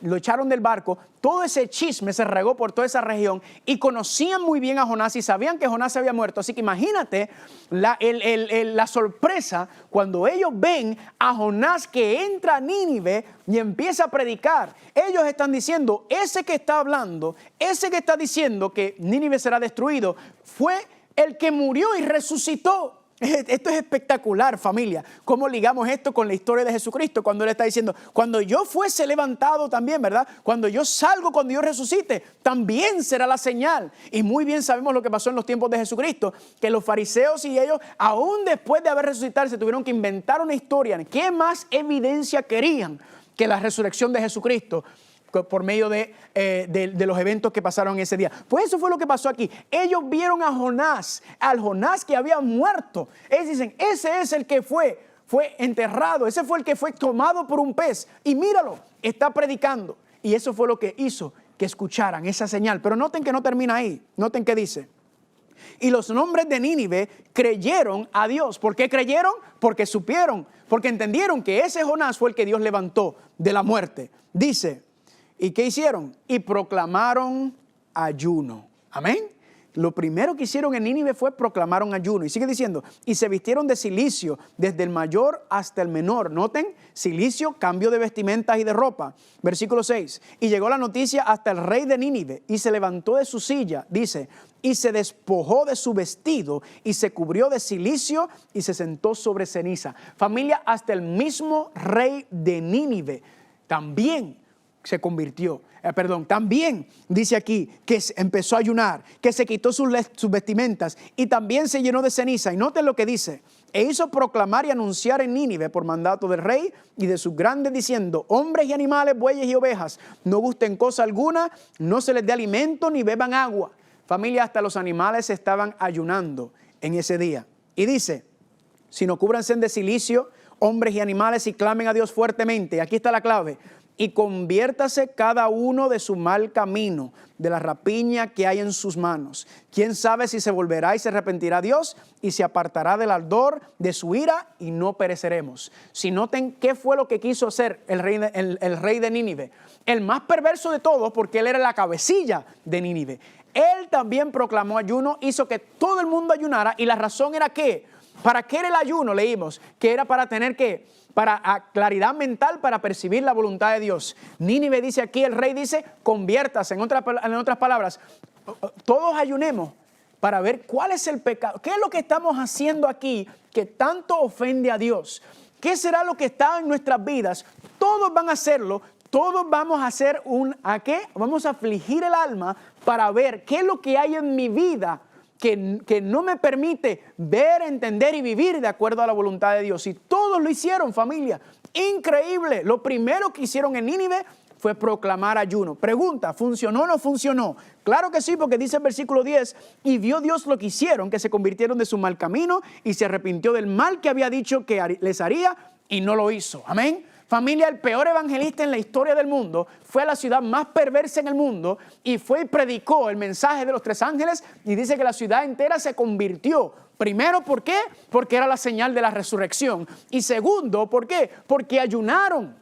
S1: lo echaron del barco. Todo ese chisme se regó por toda esa región y conocían muy bien a Jonás y sabían que Jonás se había muerto. Así que imagínate la sorpresa cuando ellos ven a Jonás que entra a Nínive y empieza a predicar. Ellos están diciendo, ese que está hablando, ese que está diciendo que Nínive será destruido, fue el que murió y resucitó. Esto es espectacular, familia. ¿Cómo ligamos esto con la historia de Jesucristo? Cuando Él está diciendo, cuando yo fuese levantado también, ¿verdad? Cuando yo salgo, cuando yo resucite, también será la señal. Y muy bien sabemos lo que pasó en los tiempos de Jesucristo, que los fariseos y ellos, aún después de haber resucitado, se tuvieron que inventar una historia. ¿Qué más evidencia querían que la resurrección de Jesucristo? Por medio de los eventos que pasaron ese día. Pues eso fue lo que pasó aquí. Ellos vieron a Jonás, al Jonás que había muerto. Ellos dicen, ese es el que fue enterrado, ese fue el que fue tomado por un pez. Y míralo, está predicando. Y eso fue lo que hizo que escucharan esa señal. Pero noten que no termina ahí. Noten que dice, y los hombres de Nínive creyeron a Dios. ¿Por qué creyeron? Porque supieron, porque entendieron que ese Jonás fue el que Dios levantó de la muerte. Dice, ¿y qué hicieron? Y proclamaron ayuno. Amén. Lo primero que hicieron en Nínive fue proclamaron ayuno. Y sigue diciendo, y se vistieron de cilicio, desde el mayor hasta el menor. Noten, cilicio, cambio de vestimentas y de ropa. Versículo 6. Y llegó la noticia hasta el rey de Nínive, y se levantó de su silla, dice, y se despojó de su vestido, y se cubrió de cilicio, y se sentó sobre ceniza. Familia, hasta el mismo rey de Nínive también se convirtió, también dice aquí que empezó a ayunar, que se quitó sus vestimentas y también se llenó de ceniza. Y noten lo que dice, e hizo proclamar y anunciar en Nínive por mandato del rey y de sus grandes diciendo, hombres y animales, bueyes y ovejas, no gusten cosa alguna, no se les dé alimento ni beban agua. Familia, hasta los animales estaban ayunando en ese día. Y dice, sino cúbranse de cilicio, hombres y animales, y clamen a Dios fuertemente. Aquí está la clave. Y conviértase cada uno de su mal camino, de la rapiña que hay en sus manos. ¿Quién sabe si se volverá y se arrepentirá Dios y se apartará del ardor de su ira y no pereceremos? Si noten qué fue lo que quiso hacer el rey de Nínive. El más perverso de todos, porque él era la cabecilla de Nínive. Él también proclamó ayuno, hizo que todo el mundo ayunara. Y la razón era que, ¿para qué era el ayuno? Leímos que era para tener que... para claridad mental, para percibir la voluntad de Dios. Nínive dice aquí, el rey dice, conviértase. En otras palabras, todos ayunemos para ver cuál es el pecado. ¿Qué es lo que estamos haciendo aquí que tanto ofende a Dios? ¿Qué será lo que está en nuestras vidas? Todos van a hacerlo. Todos vamos a hacer ¿a qué? Vamos a afligir el alma para ver qué es lo que hay en mi vida que no me permite ver, entender y vivir de acuerdo a la voluntad de Dios. Y todos lo hicieron, familia. Increíble. Lo primero que hicieron en Nínive fue proclamar ayuno. Pregunta, ¿funcionó o no funcionó? Claro que sí, porque dice el versículo 10, y vio Dios lo que hicieron, que se convirtieron de su mal camino y se arrepintió del mal que había dicho que les haría y no lo hizo. Amén. Familia, el peor evangelista en la historia del mundo fue a la ciudad más perversa en el mundo y fue y predicó el mensaje de los 3 ángeles y dice que la ciudad entera se convirtió. Primero, ¿por qué? Porque era la señal de la resurrección. Y segundo, ¿por qué? Porque ayunaron.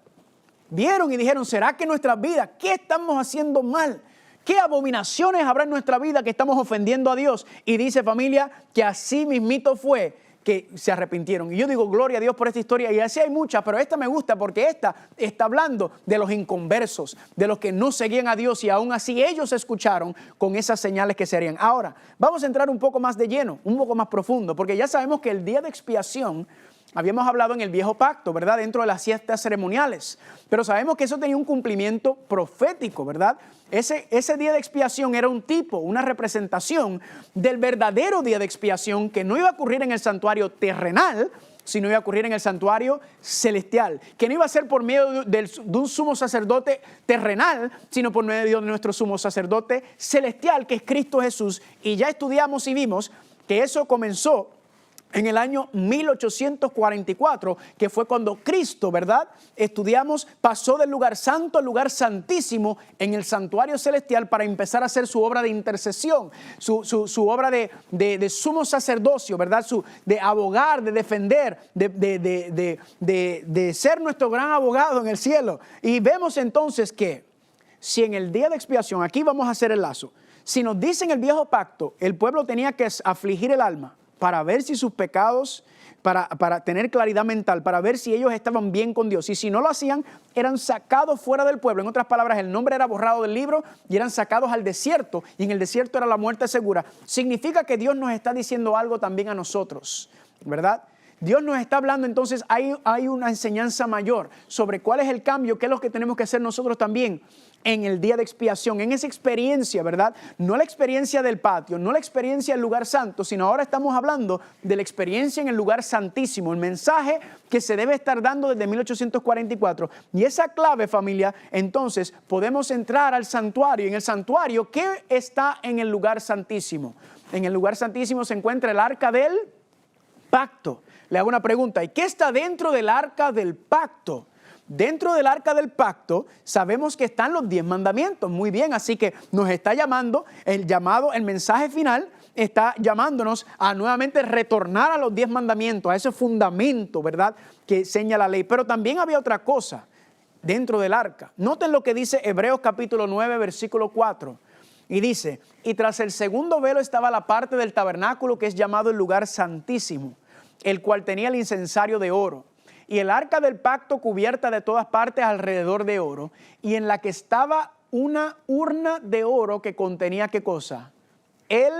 S1: vieron y dijeron, ¿será que nuestras vidas, qué estamos haciendo mal? ¿Qué abominaciones habrá en nuestra vida que estamos ofendiendo a Dios? Y dice, familia, que así mismito fue que se arrepintieron. Y yo digo, gloria a Dios por esta historia. Y así hay muchas, pero esta me gusta porque esta está hablando de los inconversos, de los que no seguían a Dios y aún así ellos escucharon con esas señales que serían. Ahora, vamos a entrar un poco más de lleno, un poco más profundo, porque ya sabemos que el día de expiación, habíamos hablado en el viejo pacto, ¿verdad? Dentro de las fiestas ceremoniales. Pero sabemos que eso tenía un cumplimiento profético, ¿verdad? Ese día de expiación era un tipo, una representación del verdadero día de expiación que no iba a ocurrir en el santuario terrenal, sino iba a ocurrir en el santuario celestial. Que no iba a ser por medio de un sumo sacerdote terrenal, sino por medio de nuestro sumo sacerdote celestial, que es Cristo Jesús. Y ya estudiamos y vimos que eso comenzó en el año 1844, que fue cuando Cristo, ¿verdad? Estudiamos, pasó del lugar santo al lugar santísimo en el santuario celestial para empezar a hacer su obra de intercesión, su obra de sumo sacerdocio, ¿verdad? De abogar, de defender, de ser nuestro gran abogado en el cielo. Y vemos entonces que si en el día de expiación, aquí vamos a hacer el lazo, si nos dice en el viejo pacto, el pueblo tenía que afligir el alma, para ver si sus pecados, para tener claridad mental, para ver si ellos estaban bien con Dios. Y si no lo hacían, eran sacados fuera del pueblo. En otras palabras, el nombre era borrado del libro y eran sacados al desierto. Y en el desierto era la muerte segura. Significa que Dios nos está diciendo algo también a nosotros, ¿verdad? Dios nos está hablando, entonces hay una enseñanza mayor sobre cuál es el cambio, qué es lo que tenemos que hacer nosotros también en el día de expiación, en esa experiencia, ¿verdad? No la experiencia del patio, no la experiencia del lugar santo, sino ahora estamos hablando de la experiencia en el lugar santísimo, el mensaje que se debe estar dando desde 1844. Y esa clave, familia, entonces podemos entrar al santuario. En el santuario, ¿qué está en el lugar santísimo? En el lugar santísimo se encuentra el arca del pacto. Le hago una pregunta, ¿y qué está dentro del arca del pacto? Dentro del arca del pacto sabemos que están los 10 mandamientos. Muy bien, así que nos está llamando, el mensaje final está llamándonos a nuevamente retornar a los 10 mandamientos, a ese fundamento, ¿verdad?, que señala la ley. Pero también había otra cosa dentro del arca. Noten lo que dice Hebreos capítulo 9, versículo 4. Y dice, y tras el segundo velo estaba la parte del tabernáculo que es llamado el lugar santísimo, el cual tenía el incensario de oro. Y el arca del pacto cubierta de todas partes alrededor de oro, y en la que estaba una urna de oro que contenía ¿qué cosa? El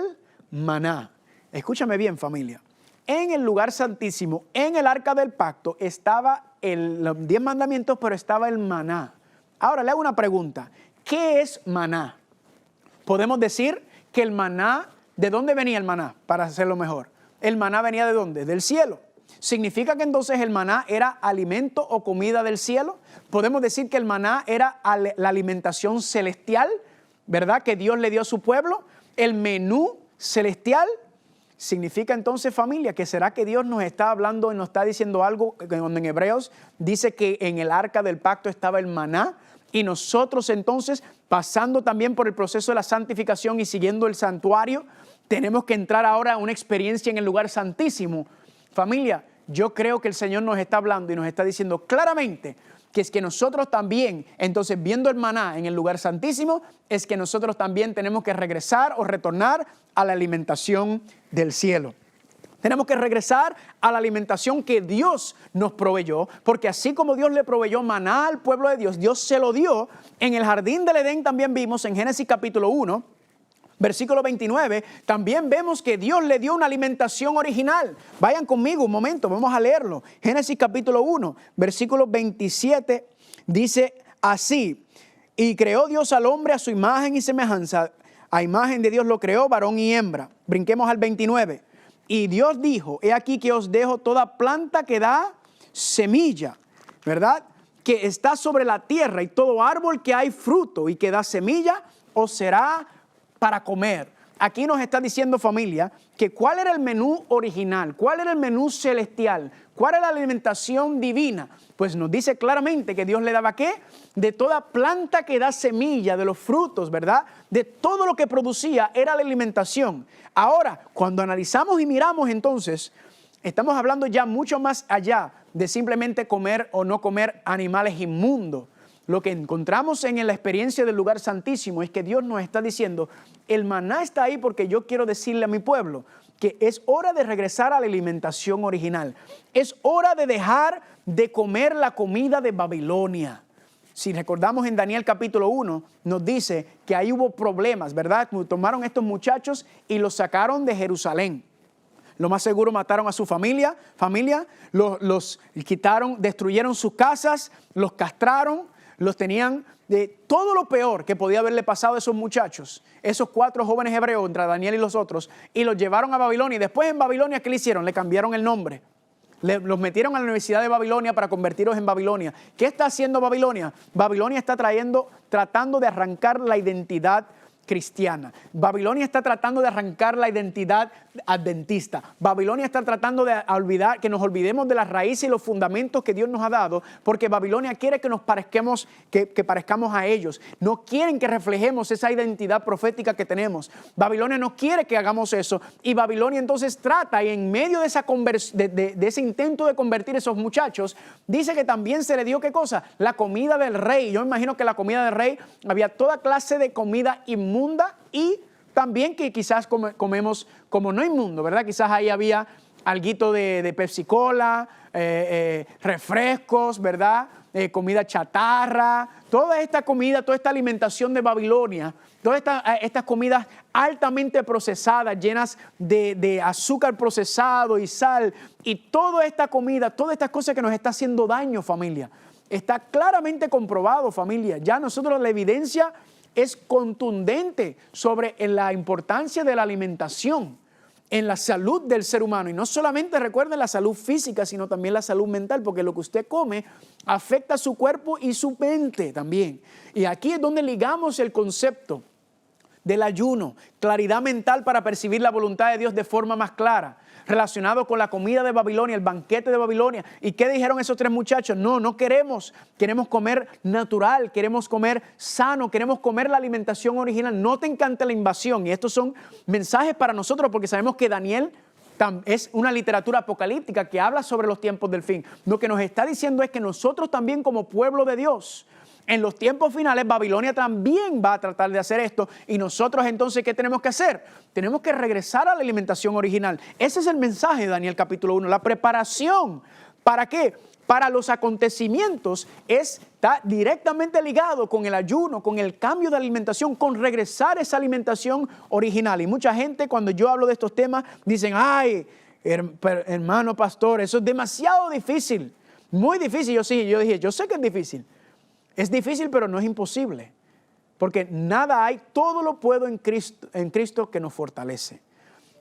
S1: maná. Escúchame bien, familia. En el lugar santísimo, en el arca del pacto, estaba los 10 mandamientos, pero estaba el maná. Ahora le hago una pregunta. ¿Qué es maná? Podemos decir que el maná, ¿de dónde venía el maná? Para hacerlo mejor. ¿El maná venía de dónde? Del cielo. ¿Significa que entonces el maná era alimento o comida del cielo? Podemos decir que el maná era la alimentación celestial, ¿verdad?, que Dios le dio a su pueblo. El menú celestial significa entonces, familia, que será que Dios nos está hablando y nos está diciendo algo cuando en Hebreos dice que en el arca del pacto estaba el maná. Y nosotros entonces, pasando también por el proceso de la santificación y siguiendo el santuario, tenemos que entrar ahora a una experiencia en el lugar santísimo. Familia, yo creo que el Señor nos está hablando y nos está diciendo claramente que es que nosotros también, entonces viendo el maná en el lugar santísimo, es que nosotros también tenemos que regresar o retornar a la alimentación del cielo. Tenemos que regresar a la alimentación que Dios nos proveyó, porque así como Dios le proveyó maná al pueblo de Dios, Dios se lo dio. En el jardín del Edén también vimos en Génesis capítulo 1, versículo 29, también vemos que Dios le dio una alimentación original. Vayan conmigo un momento, vamos a leerlo. Génesis capítulo 1, versículo 27, dice así: y creó Dios al hombre a su imagen y semejanza, a imagen de Dios lo creó, varón y hembra. Brinquemos al 29. Y Dios dijo, he aquí que os dejo toda planta que da semilla, ¿verdad?, que está sobre la tierra, y todo árbol que hay fruto y que da semilla, os será para comer. Aquí nos está diciendo, familia, que cuál era el menú original, cuál era el menú celestial, cuál era la alimentación divina. Pues nos dice claramente que Dios le daba ¿qué? De toda planta que da semilla, de los frutos, ¿verdad? De todo lo que producía era la alimentación. Ahora, cuando analizamos y miramos entonces, estamos hablando ya mucho más allá de simplemente comer o no comer animales inmundos. lo que encontramos en la experiencia del lugar santísimo es que Dios nos está diciendo, el maná está ahí porque yo quiero decirle a mi pueblo que es hora de regresar a la alimentación original. Es hora de dejar de comer la comida de Babilonia. Si recordamos en Daniel capítulo 1, nos dice que ahí hubo problemas, ¿verdad? Tomaron estos muchachos y los sacaron de Jerusalén. Lo más seguro mataron a su familia, los quitaron, destruyeron sus casas, los castraron, los tenían de todo lo peor que podía haberle pasado a esos muchachos, esos 4 jóvenes hebreos, entre Daniel y los otros, y los llevaron a Babilonia. Y después en Babilonia, ¿qué le hicieron? Le cambiaron el nombre. Los metieron a la Universidad de Babilonia para convertirlos en Babilonia. ¿Qué está haciendo Babilonia? Babilonia está tratando de arrancar la identidad cristiana. Babilonia está tratando de arrancar la identidad adventista. Babilonia está tratando de olvidar, que nos olvidemos de las raíces y los fundamentos que Dios nos ha dado, porque Babilonia quiere que nos parezcamos, que parezcamos a ellos. No quieren que reflejemos esa identidad profética que tenemos. Babilonia no quiere que hagamos eso. Y Babilonia entonces trata, y en medio de ese intento de convertir a esos muchachos, dice que también se le dio, ¿qué cosa? La comida del rey. Yo me imagino que la comida del rey había toda clase de comida inmunda y también que quizás comemos como no inmundo, ¿verdad? Quizás ahí había alguito de Pepsi Cola, refrescos, ¿verdad? Comida chatarra, toda esta comida, toda esta alimentación de Babilonia, todas estas comidas altamente procesadas, llenas de azúcar procesado y sal, y toda esta comida, todas estas cosas que nos está haciendo daño, familia. Está claramente comprobado, familia. Ya nosotros la evidencia es contundente sobre la importancia de la alimentación en la salud del ser humano. Y no solamente recuerden la salud física, sino también la salud mental, porque lo que usted come afecta a su cuerpo y su mente también. Y aquí es donde ligamos el concepto del ayuno, claridad mental para percibir la voluntad de Dios de forma más clara, relacionado con la comida de Babilonia, el banquete de Babilonia. ¿Y qué dijeron esos 3 muchachos? No queremos comer natural, queremos comer sano, queremos comer la alimentación original. No te encanta la invasión. Y estos son mensajes para nosotros porque sabemos que Daniel es una literatura apocalíptica que habla sobre los tiempos del fin. Lo que nos está diciendo es que nosotros también como pueblo de Dios, en los tiempos finales, Babilonia también va a tratar de hacer esto. Y nosotros entonces, ¿qué tenemos que hacer? Tenemos que regresar a la alimentación original. Ese es el mensaje de Daniel capítulo 1. La preparación. ¿Para qué? Para los acontecimientos está directamente ligado con el ayuno, con el cambio de alimentación, con regresar a esa alimentación original. Y mucha gente, cuando yo hablo de estos temas, dicen, ay, hermano pastor, eso es demasiado difícil. Muy difícil. Yo dije, yo sé que es difícil. Es difícil, pero no es imposible, porque nada hay, todo lo puedo en Cristo que nos fortalece.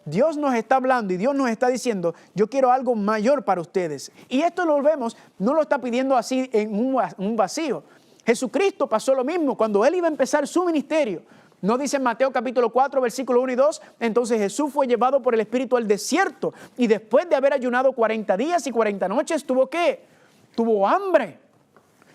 S1: Dios nos está hablando y Dios nos está diciendo, yo quiero algo mayor para ustedes. Y esto lo vemos, no lo está pidiendo así en un vacío. Jesucristo pasó lo mismo cuando Él iba a empezar su ministerio. ¿No dice en Mateo capítulo 4, versículo 1 y 2? Entonces Jesús fue llevado por el Espíritu al desierto y después de haber ayunado 40 días y 40 noches, ¿tuvo qué? Tuvo hambre.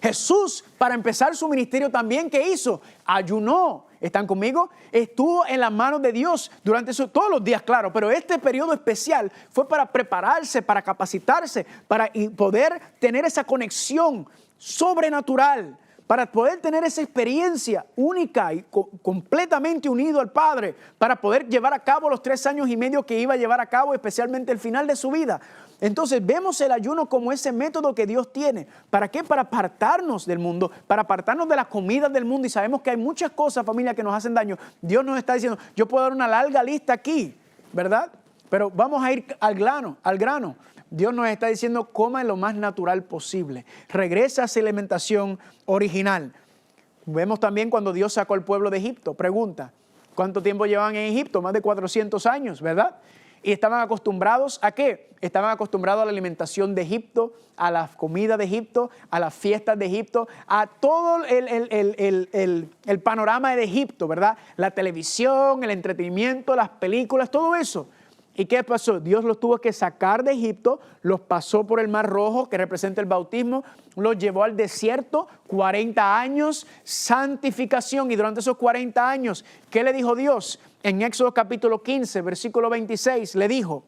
S1: Jesús, para empezar su ministerio también, ¿qué hizo? Ayunó. ¿Están conmigo? Estuvo en las manos de Dios durante todos los días, claro, pero este periodo especial fue para prepararse, para capacitarse, para poder tener esa conexión sobrenatural, para poder tener esa experiencia única y completamente unido al Padre, para poder llevar a cabo los 3 años y medio que iba a llevar a cabo, especialmente el final de su vida. Entonces vemos el ayuno como ese método que Dios tiene. ¿Para qué? Para apartarnos del mundo, para apartarnos de las comidas del mundo. Y sabemos que hay muchas cosas, familia, que nos hacen daño. Dios nos está diciendo, yo puedo dar una larga lista aquí, ¿verdad? Pero vamos a ir al grano. Dios nos está diciendo, coma lo más natural posible. Regresa a esa alimentación original. Vemos también cuando Dios sacó al pueblo de Egipto. Pregunta, ¿cuánto tiempo llevaban en Egipto? Más de 400 años, ¿verdad? Y estaban acostumbrados ¿a qué? Estaban acostumbrados a la alimentación de Egipto, a la comida de Egipto, a las fiestas de Egipto, a todo el panorama de Egipto, ¿verdad? La televisión, el entretenimiento, las películas, todo eso. ¿Y qué pasó? Dios los tuvo que sacar de Egipto, los pasó por el Mar Rojo, que representa el bautismo, los llevó al desierto, 40 años, santificación. Y durante esos 40 años, ¿qué le dijo Dios? En Éxodo capítulo 15, versículo 26, le dijo,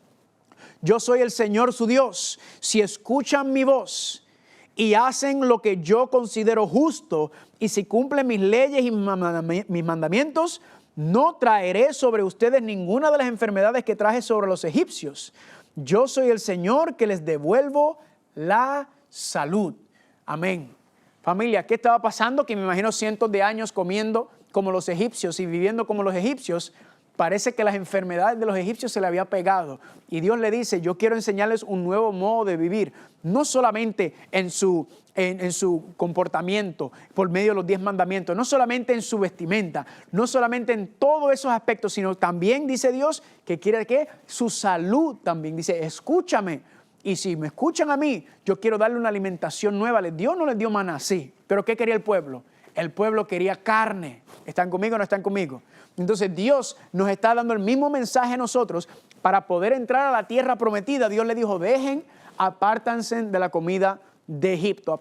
S1: yo soy el Señor su Dios, si escuchan mi voz y hacen lo que yo considero justo, y si cumplen mis leyes y mis mandamientos, no traeré sobre ustedes ninguna de las enfermedades que traje sobre los egipcios. Yo soy el Señor que les devuelvo la salud. Amén. Familia, ¿qué estaba pasando? Que me imagino cientos de años comiendo como los egipcios y viviendo como los egipcios. Parece que las enfermedades de los egipcios se le había pegado. Y Dios le dice, yo quiero enseñarles un nuevo modo de vivir. No solamente en su comportamiento por medio de los 10 mandamientos. No solamente en su vestimenta. No solamente en todos esos aspectos. Sino también dice Dios que quiere que su salud también. Dice, escúchame. Y si me escuchan a mí, yo quiero darle una alimentación nueva. Dios no les dio maná, sí. Pero ¿qué quería el pueblo? El pueblo quería carne. ¿Están conmigo o no están conmigo? Entonces Dios nos está dando el mismo mensaje a nosotros para poder entrar a la tierra prometida. Dios le dijo, apártanse de la comida de Egipto,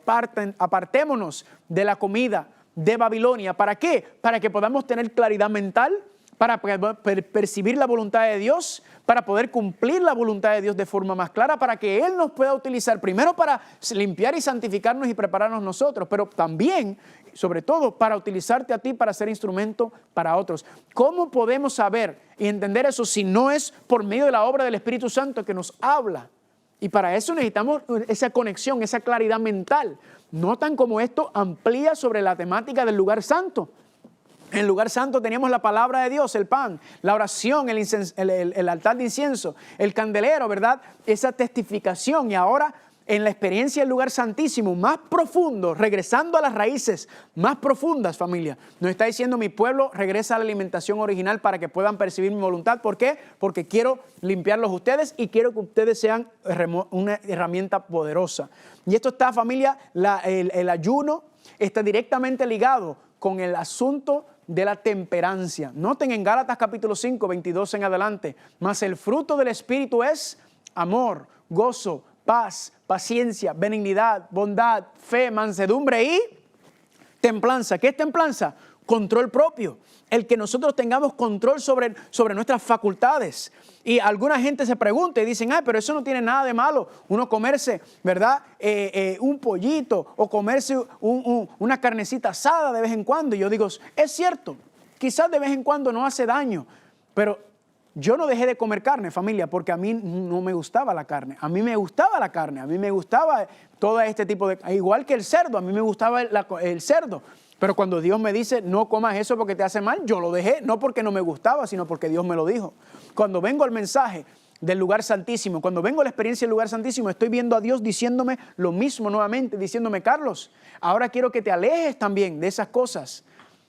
S1: apartémonos de la comida de Babilonia. ¿Para qué? Para que podamos tener claridad mental, para percibir la voluntad de Dios, para poder cumplir la voluntad de Dios de forma más clara, para que Él nos pueda utilizar primero para limpiar y santificarnos y prepararnos nosotros, pero también, sobre todo, para utilizarte a ti para ser instrumento para otros. ¿Cómo podemos saber y entender eso si no es por medio de la obra del Espíritu Santo que nos habla? Y para eso necesitamos esa conexión, esa claridad mental. Notan cómo esto amplía sobre la temática del lugar santo. En el lugar santo teníamos la palabra de Dios, el pan, la oración, el altar de incienso, el candelero, ¿verdad? Esa testificación. Y ahora en la experiencia del lugar santísimo, más profundo, regresando a las raíces más profundas, familia, nos está diciendo mi pueblo regresa a la alimentación original para que puedan percibir mi voluntad. ¿Por qué? Porque quiero limpiarlos ustedes y quiero que ustedes sean una herramienta poderosa. Y esto está, familia, el ayuno está directamente ligado con el asunto de la temperancia. Noten en Gálatas capítulo 5, 22 en adelante, mas el fruto del Espíritu es amor, gozo, paz, paciencia, benignidad, bondad, fe, mansedumbre y templanza. ¿Qué es templanza? Control propio. El que nosotros tengamos control sobre nuestras facultades. Y alguna gente se pregunta y dicen, pero eso no tiene nada de malo. Uno comerse, ¿verdad? Un pollito o comerse una carnecita asada de vez en cuando. Y yo digo, es cierto, quizás de vez en cuando no hace daño, pero yo no dejé de comer carne, familia, porque a mí no me gustaba la carne. A mí me gustaba la carne, a mí me gustaba todo este tipo de... Igual que el cerdo, a mí me gustaba el cerdo. Pero cuando Dios me dice, no comas eso porque te hace mal, yo lo dejé, no porque no me gustaba, sino porque Dios me lo dijo. Cuando vengo al mensaje del lugar santísimo, cuando vengo a la experiencia del lugar santísimo, estoy viendo a Dios diciéndome lo mismo nuevamente, diciéndome, Carlos, ahora quiero que te alejes también de esas cosas,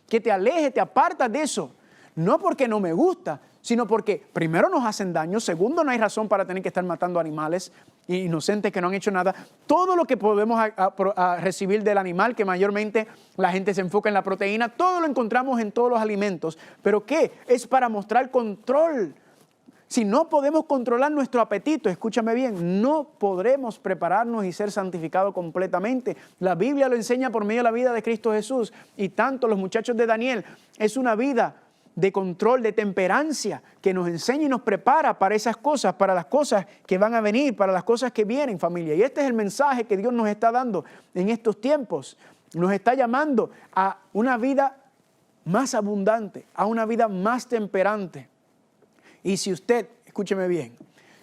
S1: que te alejes, te apartas de eso. No porque no me gusta, sino porque primero nos hacen daño, segundo no hay razón para tener que estar matando animales inocentes que no han hecho nada. Todo lo que podemos recibir del animal, que mayormente la gente se enfoca en la proteína, todo lo encontramos en todos los alimentos. ¿Pero qué? Es para mostrar control. Si no podemos controlar nuestro apetito, escúchame bien, no podremos prepararnos y ser santificados completamente. La Biblia lo enseña por medio de la vida de Cristo Jesús. Y tanto los muchachos de Daniel, es una vida de control, de temperancia, que nos enseña y nos prepara para esas cosas, para las cosas que van a venir, para las cosas que vienen, familia. Y este es el mensaje que Dios nos está dando en estos tiempos. Nos está llamando a una vida más abundante, a una vida más temperante. Y si usted, escúcheme bien,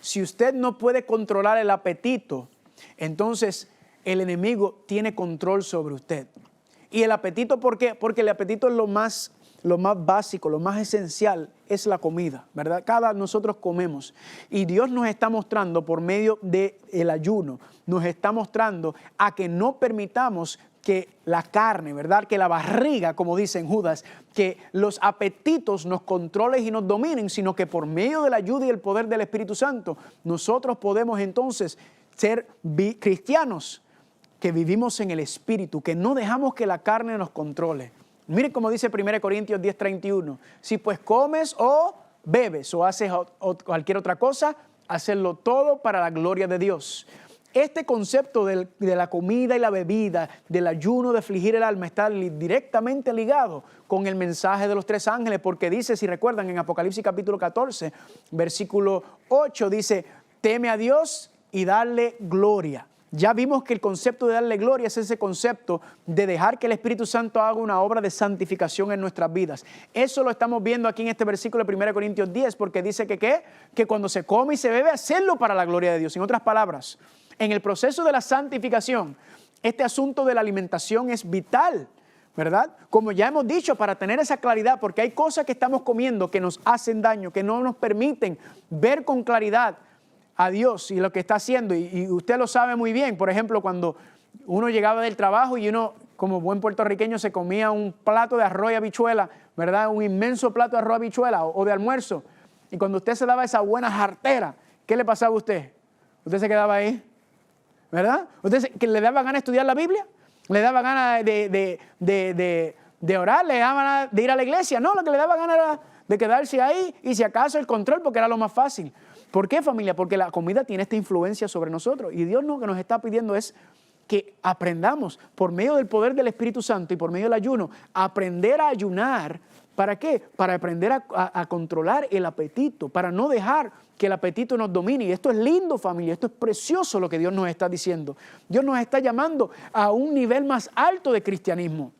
S1: si usted no puede controlar el apetito, entonces el enemigo tiene control sobre usted. ¿Y el apetito por qué? Porque el apetito es lo más básico, lo más esencial es la comida, ¿verdad? Nosotros comemos. Y Dios nos está mostrando por medio del ayuno, nos está mostrando a que no permitamos que la carne, ¿verdad? Que la barriga, como dicen Judas, que los apetitos nos controlen y nos dominen, sino que por medio de la ayuda y el poder del Espíritu Santo, nosotros podemos entonces ser cristianos que vivimos en el Espíritu, que no dejamos que la carne nos controle. Miren cómo dice 1 Corintios 10:31. Si pues comes o bebes o haces cualquier otra cosa, hacerlo todo para la gloria de Dios. Este concepto de la comida y la bebida, del ayuno, de afligir el alma, está directamente ligado con el mensaje de los 3 ángeles, porque dice, si recuerdan, en Apocalipsis capítulo 14, versículo 8, dice, teme a Dios y darle gloria. Ya vimos que el concepto de darle gloria es ese concepto de dejar que el Espíritu Santo haga una obra de santificación en nuestras vidas. Eso lo estamos viendo aquí en este versículo de 1 Corintios 10, porque dice que cuando se come y se bebe, hacerlo para la gloria de Dios. En otras palabras, en el proceso de la santificación, este asunto de la alimentación es vital, ¿verdad? Como ya hemos dicho, para tener esa claridad, porque hay cosas que estamos comiendo que nos hacen daño, que no nos permiten ver con claridad a Dios y lo que está haciendo. Y usted lo sabe muy bien. Por ejemplo, cuando uno llegaba del trabajo y uno, como buen puertorriqueño, se comía un plato de arroz y habichuela, ¿verdad? Un inmenso plato de arroz y habichuela o de almuerzo. Y cuando usted se daba esa buena jartera, ¿qué le pasaba a usted? Usted se quedaba ahí, ¿verdad? ¿Que le daba ganas de estudiar la Biblia? ¿Le daba ganas de orar? ¿Le daba ganas de ir a la iglesia? No, lo que le daba ganas era de quedarse ahí y si acaso el control, porque era lo más fácil. ¿Por qué, familia? Porque la comida tiene esta influencia sobre nosotros. Y Dios lo que nos está pidiendo es que aprendamos por medio del poder del Espíritu Santo y por medio del ayuno, aprender a ayunar. ¿Para qué? Para aprender a controlar el apetito, para no dejar que el apetito nos domine. Y esto es lindo, familia, esto es precioso lo que Dios nos está diciendo. Dios nos está llamando a un nivel más alto de cristianismo.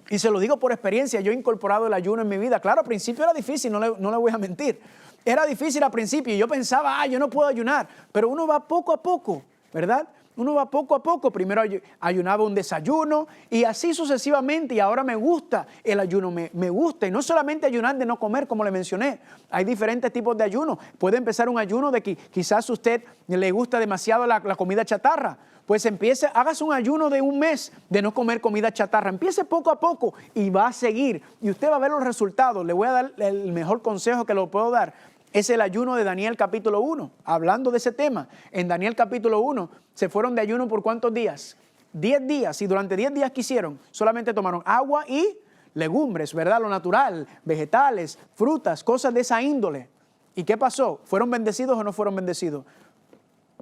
S1: Y se lo digo por experiencia, yo he incorporado el ayuno en mi vida. Claro, al principio era difícil, no le voy a mentir. Era difícil al principio y yo pensaba, yo no puedo ayunar. Pero uno va poco a poco, ¿verdad? Uno va poco a poco. Primero ayunaba un desayuno y así sucesivamente. Y ahora me gusta el ayuno, me gusta. Y no solamente ayunar de no comer, como le mencioné. Hay diferentes tipos de ayuno. Puede empezar un ayuno de que quizás a usted le gusta demasiado la comida chatarra. Pues hágase un ayuno de un mes de no comer comida chatarra. Empiece poco a poco y va a seguir. Y usted va a ver los resultados. Le voy a dar el mejor consejo que le puedo dar. Es el ayuno de Daniel capítulo 1. Hablando de ese tema, en Daniel capítulo 1 se fueron de ayuno por ¿cuántos días? 10 días. Y durante 10 días ¿qué hicieron? Solamente tomaron agua y legumbres, ¿verdad? Lo natural, vegetales, frutas, cosas de esa índole. ¿Y qué pasó? ¿Fueron bendecidos o no fueron bendecidos?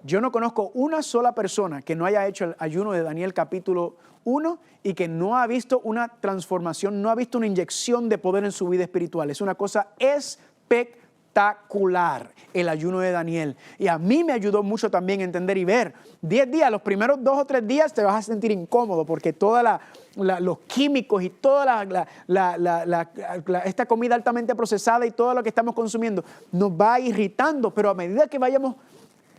S1: Yo no conozco una sola persona que no haya hecho el ayuno de Daniel capítulo 1 y que no ha visto una transformación, no ha visto una inyección de poder en su vida espiritual. Es una cosa espectacular el ayuno de Daniel. Y a mí me ayudó mucho también a entender y ver. 10 días, los primeros 2 o 3 días te vas a sentir incómodo porque todos los químicos y toda esta comida altamente procesada y todo lo que estamos consumiendo nos va irritando, pero a medida que vayamos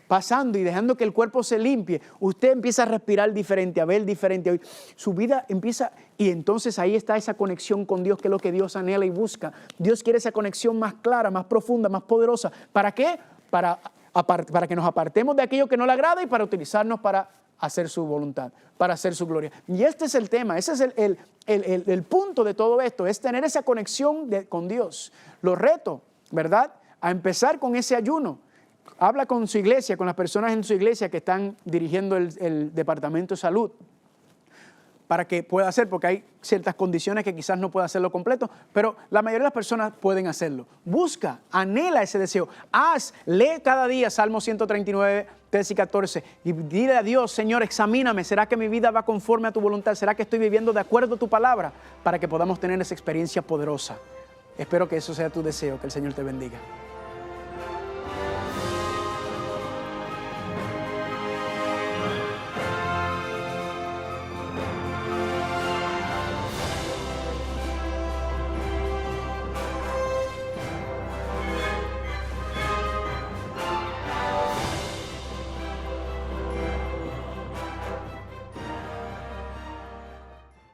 S1: pasando y dejando que el cuerpo se limpie, usted empieza a respirar diferente, a ver diferente, su vida empieza, y entonces ahí está esa conexión con Dios, que es lo que Dios anhela y busca. Dios quiere esa conexión más clara, más profunda, más poderosa. ¿Para qué? Para que nos apartemos de aquello que no le agrada y para utilizarnos para hacer su voluntad, para hacer su gloria. Y este es el tema, ese es el punto de todo esto, es tener esa conexión con Dios. Lo reto, ¿verdad?, a empezar con ese ayuno. Habla con su iglesia, con las personas en su iglesia que están dirigiendo el departamento de salud para que pueda hacer, porque hay ciertas condiciones que quizás no pueda hacerlo completo, pero la mayoría de las personas pueden hacerlo. Busca, anhela ese deseo, lee cada día Salmo 139, 13 y 14 y dile a Dios, Señor, examíname, ¿será que mi vida va conforme a tu voluntad? ¿Será que estoy viviendo de acuerdo a tu palabra? Para que podamos tener esa experiencia poderosa. Espero que eso sea tu deseo, que el Señor te bendiga.